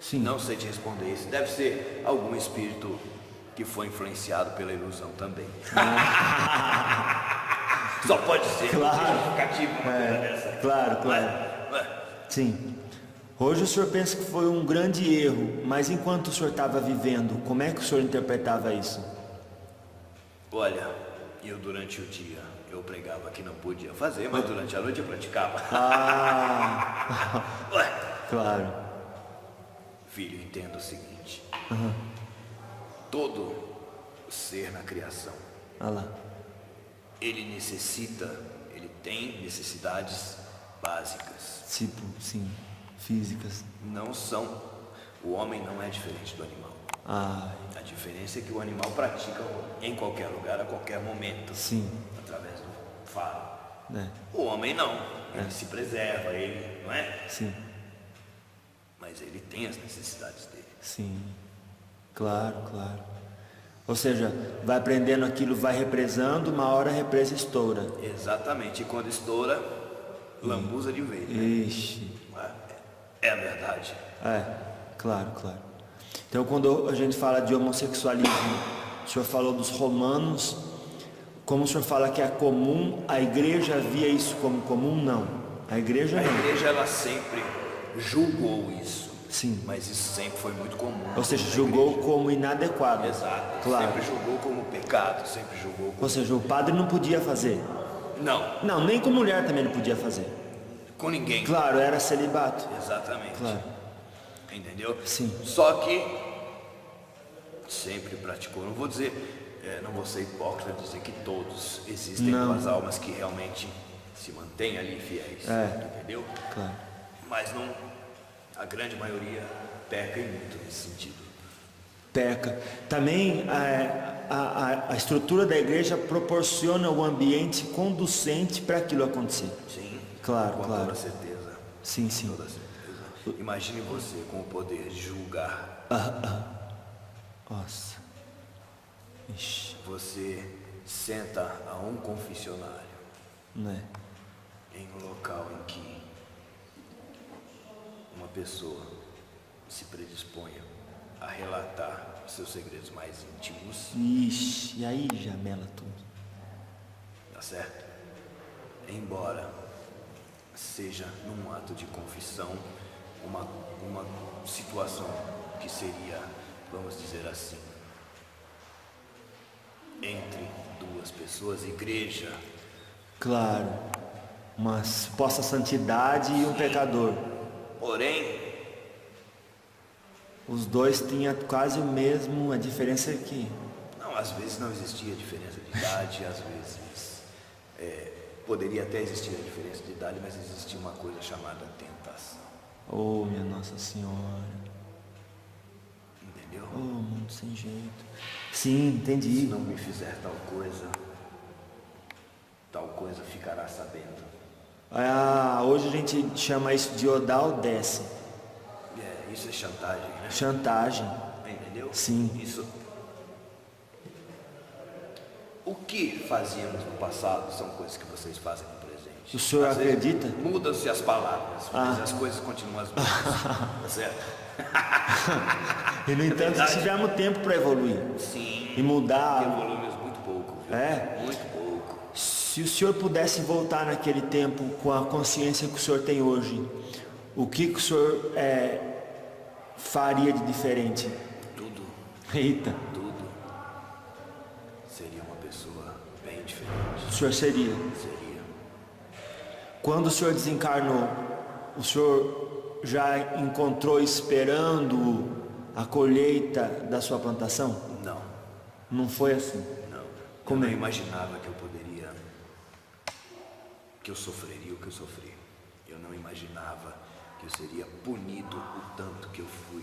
Sim. Não sei te responder isso. Deve ser algum espírito que foi influenciado pela ilusão também. Só pode ser. Claro. Justificativo uma coisa dessa. Claro. Ué. Sim. Hoje o senhor pensa que foi um grande erro, mas enquanto o senhor estava vivendo, como é que o senhor interpretava isso? Olha, eu durante o dia eu pregava que não podia fazer, mas durante a noite eu praticava. Ué. Claro. Filho, entenda o seguinte. Todo ser na criação, Olha lá. ele tem necessidades básicas. Tipo, sim, físicas. Não são, o homem não é diferente do animal. Ah, A diferença é que o animal pratica em qualquer lugar, a qualquer momento, sim, através do faro. né? O homem não, ele se preserva, ele, não é? Sim, Mas ele tem as necessidades dele. sim. Claro. Ou seja, vai aprendendo aquilo, vai represando, uma hora a represa estoura. Exatamente, e quando estoura, lambuza de vez, né? Ixi. É a verdade. Claro. Então, quando a gente fala de homossexualismo, o senhor falou dos romanos, como o senhor fala que é comum, a igreja via isso como comum? Não. A igreja A não. igreja, ela sempre julgou isso. Sim. Mas isso sempre foi muito comum. Ou seja, na julgou igreja. como inadequado. Exato. Claro. Sempre julgou como pecado, sempre julgou como... Ou seja, o padre não podia fazer. Não, Não, nem com mulher também não podia fazer. com ninguém. Claro, era celibato. Exatamente. Claro. Entendeu? Sim. Só que sempre praticou. Não vou dizer, não vou ser hipócrita dizer que todos. Existem Não. duas almas que realmente se mantêm ali fiéis. Entendeu? Claro. Mas não, a grande maioria peca em muito nesse sentido. Peca. Também a estrutura da igreja proporciona o ambiente conducente para aquilo acontecer. Sim. Claro, Com claro. toda certeza. Sim. Com toda certeza. Imagine você com o poder de julgar. Nossa. Ixi, Você senta a um confessionário né? em um local em que uma pessoa se predisponha a relatar seus segredos mais íntimos, Ixi, e aí já mela tudo. tá certo? Embora seja num ato de confissão, uma situação que seria, vamos dizer assim, entre duas pessoas, igreja. Claro. Uma suposta santidade e um pecador. Porém, Os dois tinham quase o mesmo, a diferença é que... não, às vezes não existia diferença de idade, às vezes poderia até existir a diferença de idade, mas existia uma coisa chamada tentação. Oh, minha Nossa Senhora. Entendeu? Oh, mundo sem jeito. Sim, entendi. Se não me fizer tal coisa ficará sabendo. Hoje a gente chama isso de odal desce. Isso é chantagem, né? Chantagem. Entendeu? Sim. Isso. O que fazíamos no passado são coisas que vocês fazem no presente. O senhor Às vezes, acredita? Mudam-se as palavras, mas as coisas continuam as mesmas. Tá certo? E no entanto, verdade. tivemos tempo para evoluir. Sim. E mudar. Evoluímos muito pouco, viu? Muito pouco. Se o senhor pudesse voltar naquele tempo com a consciência que o senhor tem hoje, o que o senhor faria de diferente? Tudo. Eita, Seria uma pessoa bem diferente. o senhor seria. Seria. Quando o senhor desencarnou, o senhor já encontrou esperando a colheita da sua plantação? Não. Não foi assim? Não. Como eu é? não imaginava que eu sofreria o que eu sofri. Eu não imaginava que eu seria punido o tanto que eu fui.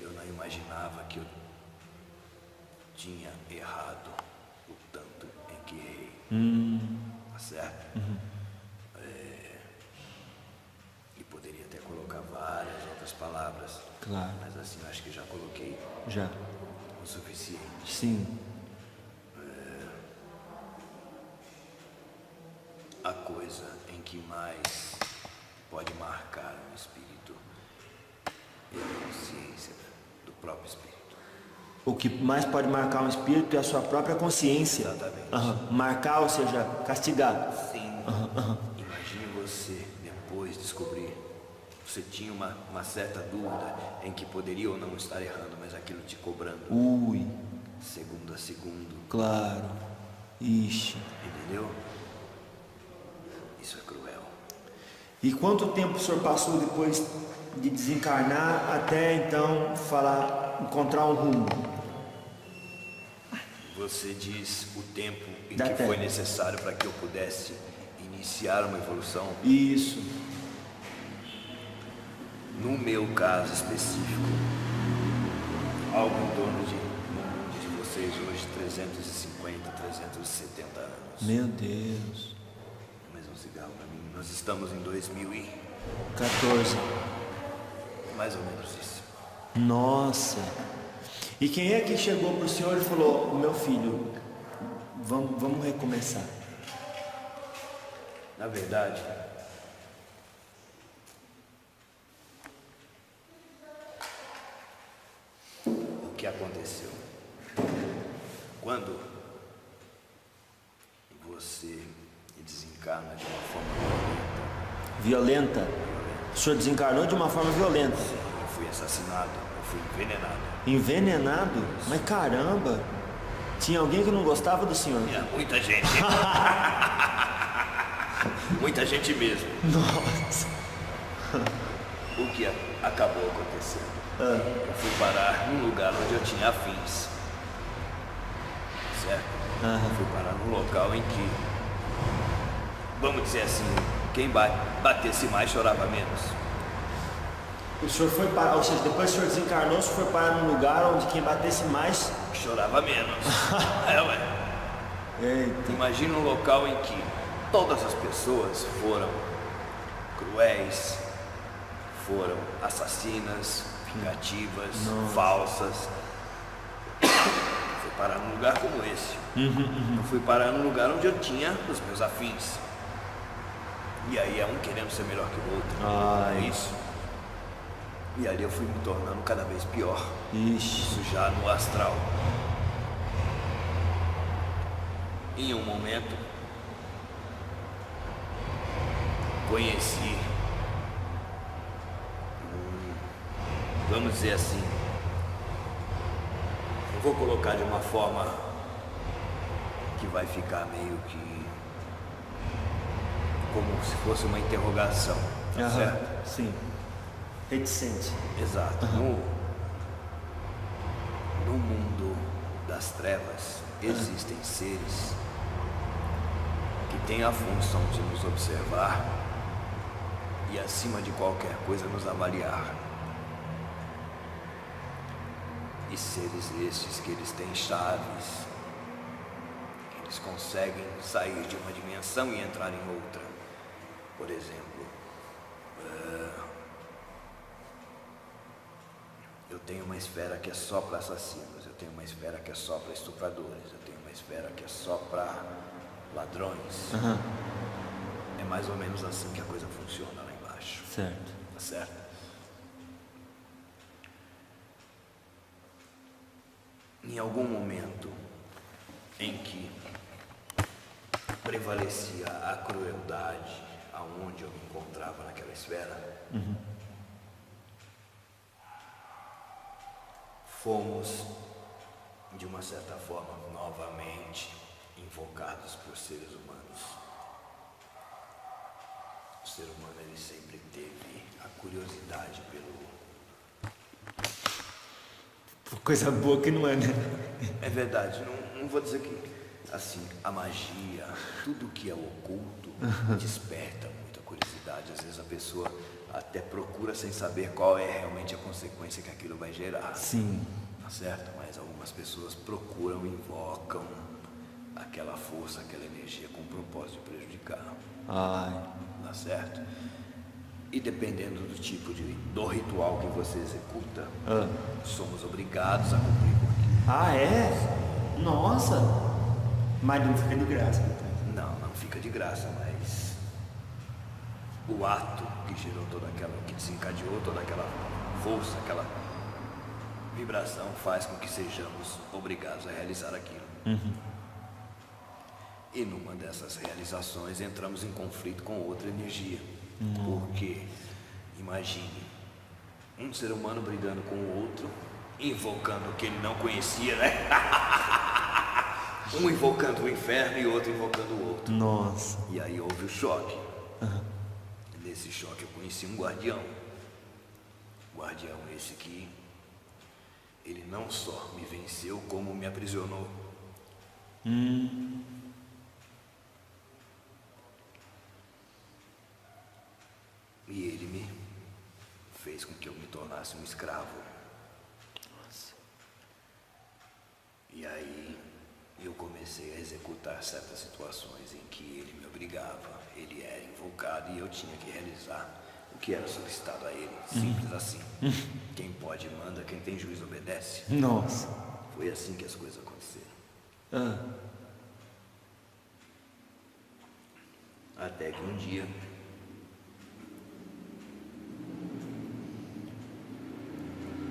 eu não imaginava que eu tinha errado o tanto em que errei. Tá certo? E poderia até colocar várias outras palavras. Claro. Mas assim, eu acho que já coloquei Já. o suficiente. Sim. A coisa em que mais pode marcar um espírito é a consciência do próprio espírito. O que mais pode marcar um espírito é a sua própria consciência. Exatamente. Marcar, ou seja, castigar. Sim. Imagine você depois descobrir. Você tinha uma certa dúvida em que poderia ou não estar errando, mas aquilo te cobrando. Ui. Segundo a segundo. Claro. Ixi. Entendeu? Isso é cruel. E quanto tempo o senhor passou depois de desencarnar até então encontrar um rumo? Você diz o tempo em Da que Terra. foi necessário para que eu pudesse iniciar uma evolução? Isso. No meu caso específico, algo em torno de vocês hoje, 350, 370 anos. Meu Deus. Mais um cigarro para mim. Nós estamos em 14. mais ou menos isso. Nossa. E quem é que chegou pro senhor e falou: meu filho, vamos recomeçar? Na verdade, o que aconteceu? Quando você desencarna de uma forma Violenta? O senhor desencarnou de uma forma violenta. eu fui assassinado, eu fui envenenado. Envenenado? Mas caramba! Tinha alguém que não gostava do senhor? Tinha muita gente. Muita gente mesmo. Nossa! O que acabou acontecendo? Eu fui parar num lugar onde eu tinha afins. Certo? Eu fui parar num local em que, vamos dizer assim, quem batesse mais chorava menos. O senhor foi parar, ou seja, depois que o senhor desencarnou, o senhor foi parar num lugar onde quem batesse mais. Chorava menos. Ué. Eita. Imagina um local em que todas as pessoas foram cruéis, foram assassinas, vingativas, falsas. Fui parar num lugar como esse. Eu fui parar num lugar onde eu tinha os meus afins. E aí é um querendo ser melhor que o outro. Ai. É isso. E ali eu fui me tornando cada vez pior. Ixi. Isso já no astral. Em um momento, conheci, vamos dizer assim, eu vou colocar de uma forma que vai ficar meio que como se fosse uma interrogação, tá certo? Sim. Reticente. Exato. No mundo das trevas existem seres que têm a função de nos observar e, acima de qualquer coisa, nos avaliar. E seres estes que eles têm chaves, que eles conseguem sair de uma dimensão e entrar em outra. Por exemplo, eu tenho uma esfera que é só para assassinos, eu tenho uma esfera que é só para estupradores, eu tenho uma esfera que é só para ladrões. É mais ou menos assim que a coisa funciona lá embaixo. Certo. Tá certo? Em algum momento em que prevalecia a crueldade aonde eu me encontrava naquela esfera, fomos, de uma certa forma, novamente invocados por seres humanos. O ser humano, ele sempre teve a curiosidade pelo... Coisa boa que não é, né? É verdade, não vou dizer que, assim, a magia, tudo que é oculto, desperta muita curiosidade. Às vezes a pessoa até procura sem saber qual é realmente a consequência que aquilo vai gerar. Sim. Tá certo? Mas algumas pessoas procuram, invocam aquela força, aquela energia com o propósito de prejudicar. Ai. Tá certo? E dependendo do tipo do ritual que você executa, somos obrigados a cumprir com aquilo. Ah, é? Nossa! Mas não fica de graça. Não, não fica de graça, mas o ato que gerou toda aquela, que desencadeou toda aquela força, aquela vibração faz com que sejamos obrigados a realizar aquilo. E numa dessas realizações entramos em conflito com outra energia. Porque, imagine, um ser humano brigando com o outro, invocando o que ele não conhecia, né? Um invocando o inferno e o outro invocando o outro. Nossa. E aí houve o choque. Nesse choque eu conheci um guardião. Guardião esse que ele não só me venceu, como me aprisionou. E ele me fez com que eu me tornasse um escravo. Nossa. E aí eu comecei a executar certas situações em que ele me obrigava. Ele era invocado e eu tinha que realizar o que era solicitado a ele. Simples assim. Quem pode manda, quem tem juízo obedece. Nossa. Foi assim que as coisas aconteceram. Até que um dia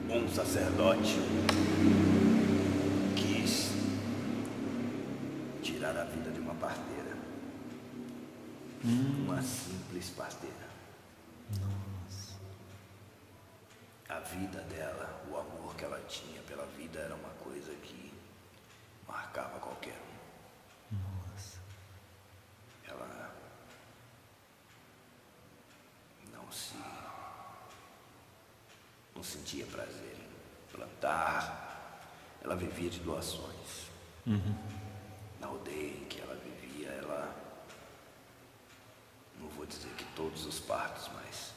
um sacerdote quis tirar a vida de uma parteira. Uma simples parteira. Nossa. A vida dela, o amor que ela tinha pela vida era uma coisa que marcava qualquer um. Nossa. Ela não sentia prazer em plantar. Ela vivia de doações. Na aldeia em que ela vivia, ela, não vou dizer que todos os partos, mas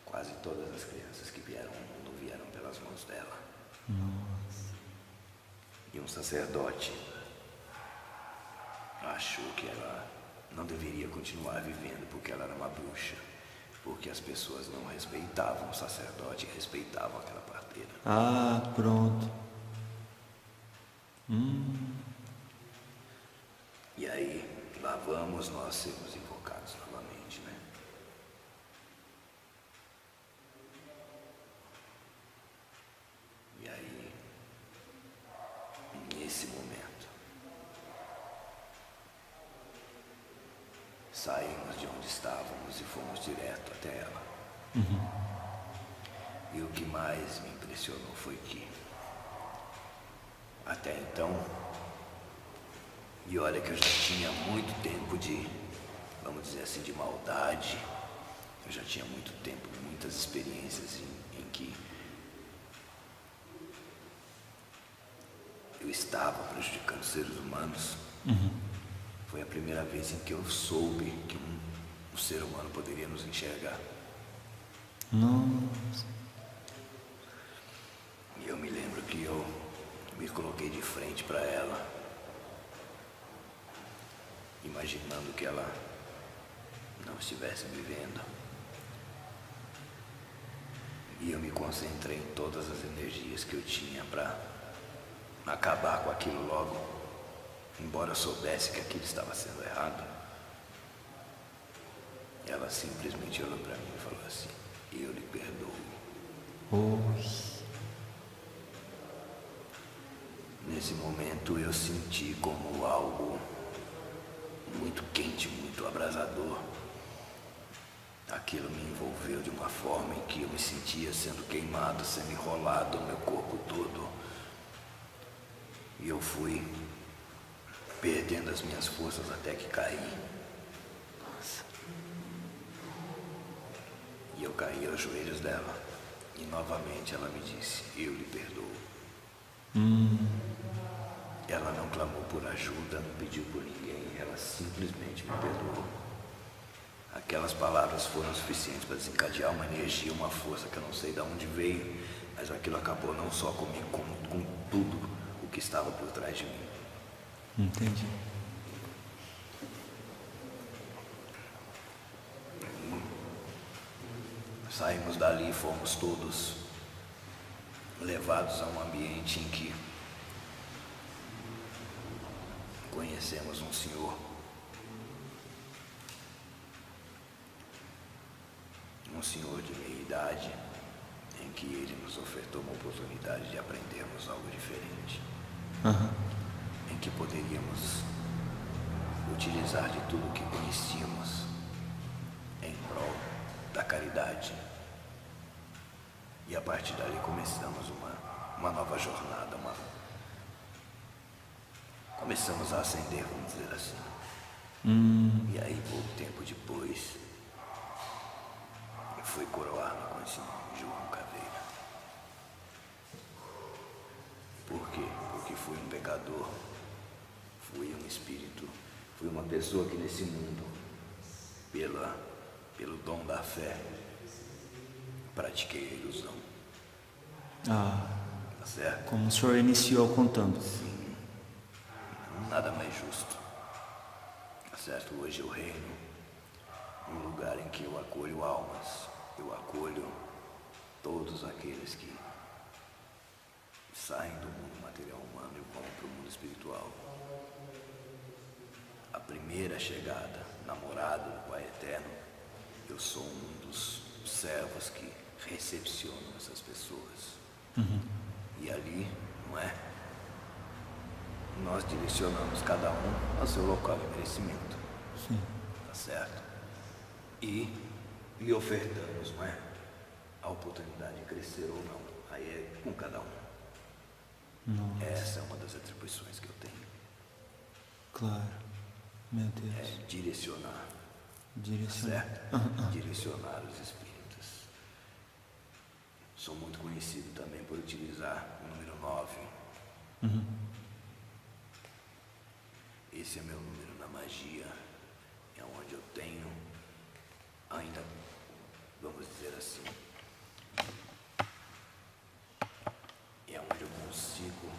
quase todas as crianças que vieram ao mundo vieram pelas mãos dela. Nossa. E um sacerdote achou que ela não deveria continuar vivendo porque ela era uma bruxa, porque as pessoas não respeitavam o sacerdote, respeitavam aquela parteira. Ah, pronto. E aí, lá vamos nós sermos invocados novamente, né? E aí, nesse momento, saímos de onde estávamos e fomos direto até ela. E o que mais me impressionou foi que, até então, e olha que eu já tinha muito tempo de, vamos dizer assim, de maldade. Eu já tinha muito tempo, muitas experiências em que eu estava prejudicando seres humanos. Foi a primeira vez em que eu soube que um ser humano poderia nos enxergar. Nossa. E eu me lembro que eu me coloquei de frente para ela, imaginando que ela não estivesse me vendo. E eu me concentrei em todas as energias que eu tinha para acabar com aquilo logo, embora eu soubesse que aquilo estava sendo errado. Ela simplesmente olhou para mim e falou assim: eu lhe perdoo. Nesse momento eu senti como algo muito quente, muito abrasador. Aquilo me envolveu de uma forma em que eu me sentia sendo queimado, sendo enrolado no meu corpo todo. E eu fui perdendo as minhas forças até que caí. E eu caí aos joelhos dela. E novamente ela me disse: eu lhe perdoo. Ela não clamou por ajuda, não pediu por ninguém, ela simplesmente me perdoou. Aquelas palavras foram suficientes para desencadear uma energia, uma força que eu não sei de onde veio, mas aquilo acabou não só comigo, como com tudo o que estava por trás de mim. Entendi. Saímos dali e fomos todos levados a um ambiente em que conhecemos um senhor, de meia idade, em que ele nos ofertou uma oportunidade de aprendermos algo diferente, em que poderíamos utilizar de tudo o que conhecíamos em prol da caridade. E a partir dali começamos uma nova jornada, começamos a ascender, vamos dizer assim. E aí, pouco tempo depois, eu fui coroado com esse nome, João Caveira. Por quê? Porque fui um pecador, fui um espírito, fui uma pessoa que nesse mundo, pelo dom da fé, pratiquei a ilusão. Tá certo? Como o senhor iniciou contando. Sim. Nada mais justo. Tá certo? Hoje eu reino num lugar em que eu acolho almas. Eu acolho todos aqueles que saem do mundo material humano e vão para o mundo espiritual. A primeira chegada, namorado do Pai Eterno, eu sou um dos servos que recepcionam essas pessoas. E ali, não é? Nós direcionamos cada um ao seu local de merecimento. Sim. Tá certo? E lhe ofertamos, não é? A oportunidade de crescer ou não. Aí é com cada um. Nossa. Essa é uma das atribuições que eu tenho. Claro. Meu Deus. É direcionar. Direcionar. Certo? Direcionar os espíritos. Sou muito conhecido também por utilizar o número 9. Esse é meu número na magia. É onde eu tenho ainda, vamos dizer assim, é onde eu consigo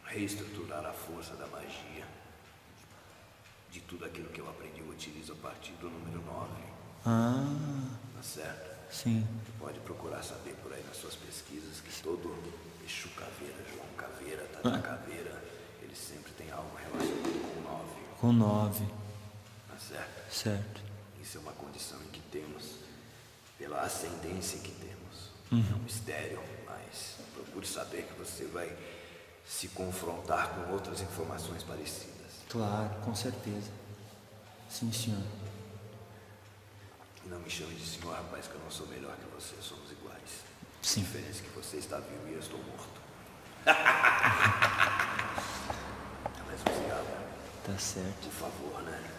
reestruturar a força da magia. De tudo aquilo que eu aprendi, eu utilizo a partir do número 9. Tá certo? Sim. Pode procurar saber por aí nas suas pesquisas que todo Exu Caveira, João Caveira, Tata Caveira, eles sempre tem algo relacionado com 9. Com 9. Tá certo? Certo. Isso é uma condição em que temos, pela ascendência que temos. É um mistério, mas procure saber que você vai se confrontar com outras informações parecidas. Claro, com certeza. Sim, senhor. Não me chame de senhor, rapaz, que eu não sou melhor que você, somos iguais. Sim. A diferença é que você está vivo e eu estou morto. Mas você abre, Tá certo. por favor, né?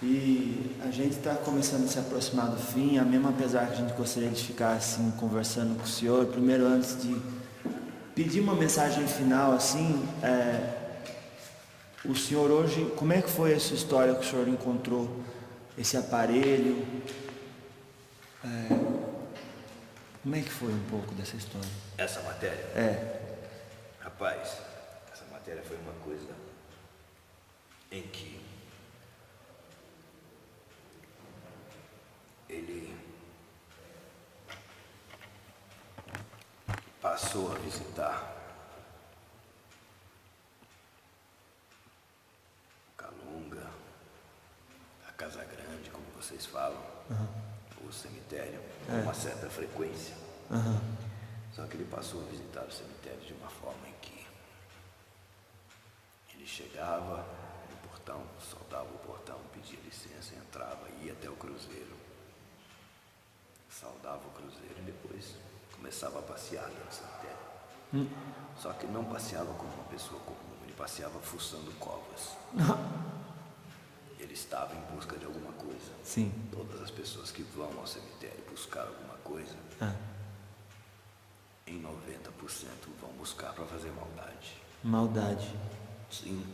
E a gente está começando a se aproximar do fim, mesmo apesar que a gente gostaria de ficar assim conversando com o senhor. Primeiro, antes de pedir uma mensagem final, assim, o senhor hoje, como é que foi essa história que o senhor encontrou esse aparelho? Como é que foi um pouco dessa história? Essa matéria? Rapaz, essa matéria foi uma coisa em que ele passou a visitar Calunga, a Casa Grande, como vocês falam, o cemitério, com uma certa frequência. Só que ele passou a visitar o cemitério de uma forma em que ele chegava no portão, soltava o portão, pedia licença, entrava, ia até o cruzeiro, saudava o cruzeiro e depois começava a passear dentro do cemitério. Só que não passeava como uma pessoa comum, ele passeava fuçando covas. Ele estava em busca de alguma coisa. Sim. Todas as pessoas que vão ao cemitério buscar alguma coisa, em 90% vão buscar para fazer maldade. Maldade. Sim.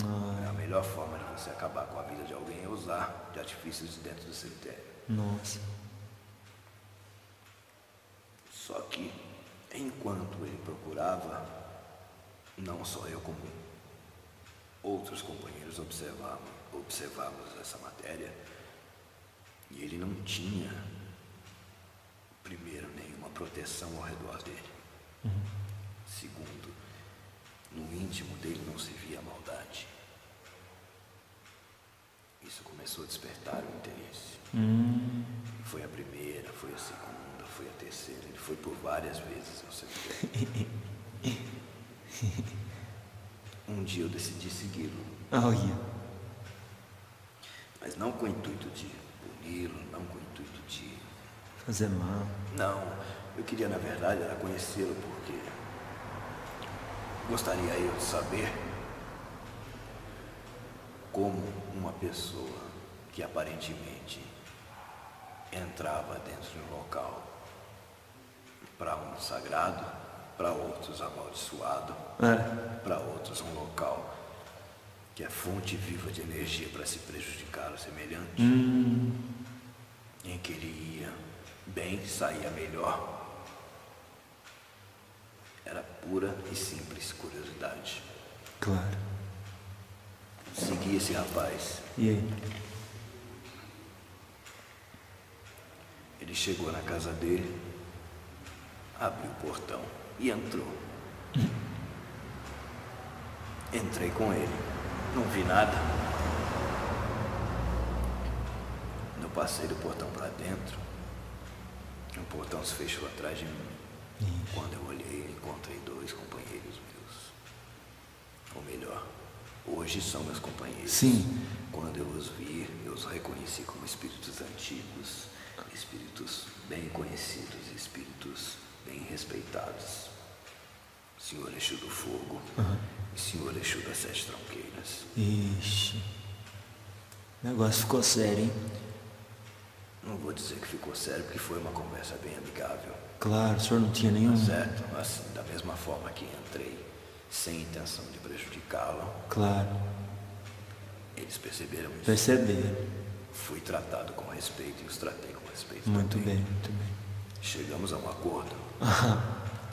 A melhor forma de você acabar com a vida de alguém é usar de artifícios dentro do cemitério. Nossa. Só que, enquanto ele procurava, não só eu como outros companheiros observávamos essa matéria, e ele não tinha, primeiro, nenhuma proteção ao redor dele. Segundo, no íntimo dele não se via maldade. Isso começou a despertar o interesse. Foi a primeira, foi a segunda, foi a terceira. Ele foi por várias vezes ao cemitério. Um dia eu decidi segui-lo. Mas não com o intuito de puni-lo, não com o intuito de fazer mal. Não, eu queria na verdade era conhecê-lo porque gostaria eu de saber como uma pessoa que aparentemente entrava dentro de um local, para um sagrado, para outros amaldiçoado, para outros um local que é fonte viva de energia para se prejudicar o semelhante, em que ele ia bem, saía melhor. Era pura e simples curiosidade. Claro. Segui esse rapaz. E aí? Ele chegou na casa dele, abriu o portão e entrou. Entrei com ele, não vi nada. Eu passei do portão para dentro, o portão se fechou atrás de mim. Quando eu olhei, encontrei 2 companheiros meus. Ou melhor, hoje são meus companheiros. Sim. Quando eu os vi, eu os reconheci como espíritos antigos, espíritos bem conhecidos, espíritos bem respeitados. Senhor Exu do Fogo e Senhor Exu das 7 Tronqueiras. Ixi. O negócio ficou sério, hein? Não vou dizer que ficou sério, porque foi uma conversa bem amigável. Claro, o senhor não tinha nenhum... Certo, assim, da mesma forma que entrei, sem intenção de prejudicá-lo. Claro. Eles perceberam isso. Perceberam. Fui tratado com respeito e os tratei com respeito Muito também. bem, muito bem. Chegamos a um acordo.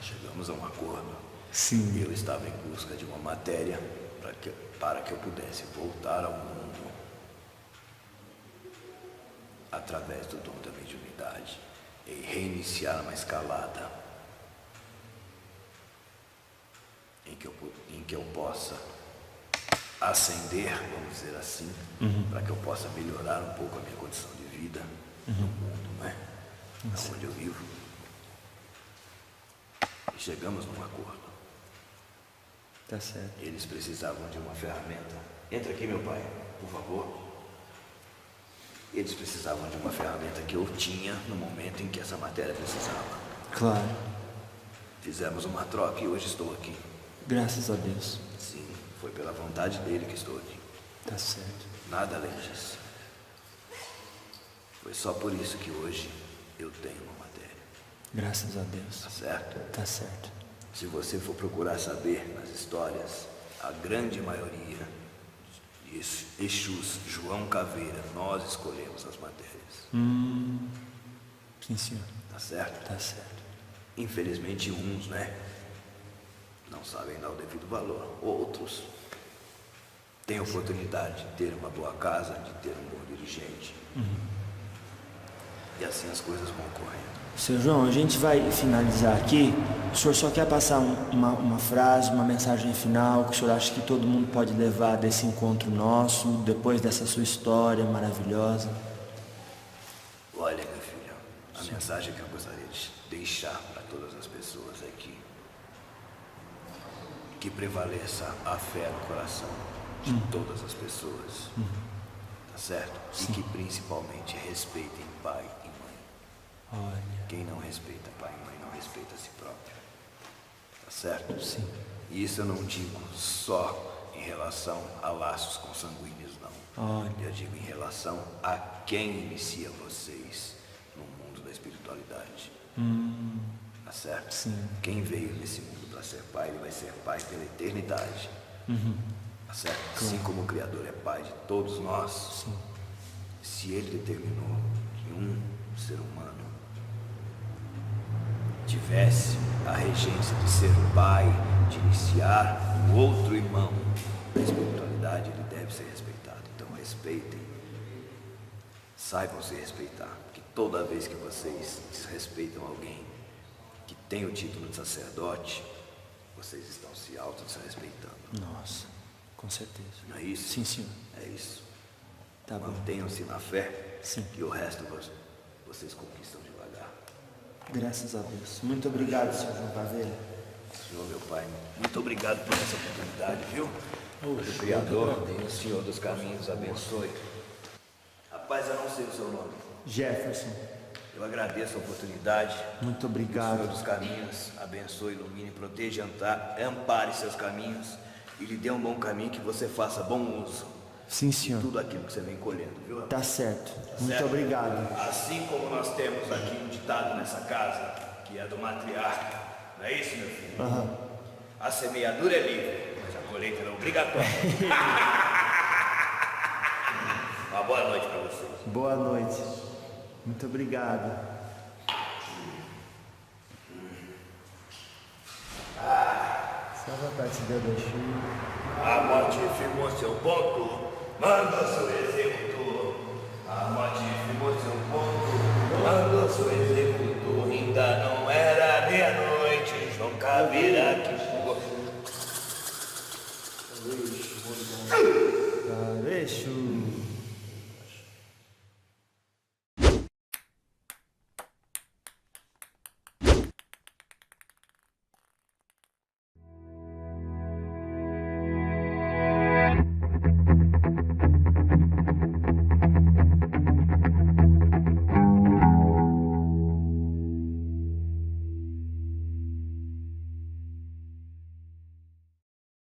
Chegamos a um acordo. Sim. Eu estava em busca de uma matéria para que eu pudesse voltar ao mundo através do dom da mediunidade e reiniciar uma escalada em que eu possa ascender, vamos dizer assim, para que eu possa melhorar um pouco a minha condição de vida no mundo, não é? Onde eu vivo. E chegamos num acordo. Tá certo. Eles precisavam de uma ferramenta. Entra aqui, meu pai, por favor. Eles precisavam de uma ferramenta que eu tinha no momento em que essa matéria precisava. Claro. Fizemos uma troca e hoje estou aqui. Graças a Deus. Sim, foi pela vontade dele que estou aqui. Tá certo. Nada além disso. Foi só por isso que hoje eu tenho uma matéria. Graças a Deus. Tá certo? Tá certo. Se você for procurar saber nas histórias, a grande maioria de Exus, João Caveira, nós escolhemos as matérias. Sim, senhor. Tá certo? Tá certo. Infelizmente uns, né, não sabem dar o devido valor. Outros têm a oportunidade de ter uma boa casa, de ter um bom dirigente. E assim as coisas vão ocorrendo. Seu João, a gente vai finalizar aqui. O senhor só quer passar uma frase, uma mensagem final que o senhor acha que todo mundo pode levar desse encontro nosso, depois dessa sua história maravilhosa? Olha, meu filho, a mensagem que eu gostaria de deixar para todas as pessoas é que prevaleça a fé no coração de todas as pessoas, tá certo? Sim. E que principalmente respeitem pai e mãe. Olha. Quem não respeita pai e mãe não respeita a si próprio, tá certo? Sim. E isso eu não digo só em relação a laços consanguíneos, não. Olha. Eu digo em relação a quem inicia vocês no mundo da espiritualidade. Tá certo? Sim. Quem veio nesse mundo para ser pai, ele vai ser pai pela eternidade. Tá certo? Assim como o Criador é pai de todos nós, Sim. se ele determinou que um ser humano tivesse a regência de ser pai, de iniciar um outro irmão na espiritualidade, ele deve ser respeitado. Então respeitem, saibam se respeitar, porque toda vez que vocês desrespeitam alguém que tem o título de sacerdote, vocês estão se auto-desrespeitando. Nossa, com certeza. Não é isso? Sim, senhor. É isso. Tá bom. Mantenham-se na fé, Sim. que o resto vocês conquistam devagar. Graças a Deus. Muito obrigado, senhor João Caveira. Senhor, meu Pai, muito obrigado por essa oportunidade, viu? O Criador, o Senhor dos caminhos, abençoe. Rapaz, eu não sei o seu nome. Jefferson, Eu agradeço a oportunidade. muito O Senhor obrigado. dos caminhos, abençoe, ilumine, proteja, ampare seus caminhos e lhe dê um bom caminho, que você faça bom uso Sim, de senhor. tudo aquilo que você vem colhendo, viu? Tá certo. Muito certo? obrigado. Assim como nós temos aqui um ditado nessa casa, que é do matriarca, não é isso, meu filho? Aham. A semeadura é livre, mas a colheita é obrigatória. Uma boa noite para vocês. Boa noite. Muito obrigado. Salve a parte de Deus. A morte firmou seu ponto, manda seu executor. A morte firmou seu ponto, manda seu executor. Ainda não era meia-noite, João Caveira que chegou. Aleixo.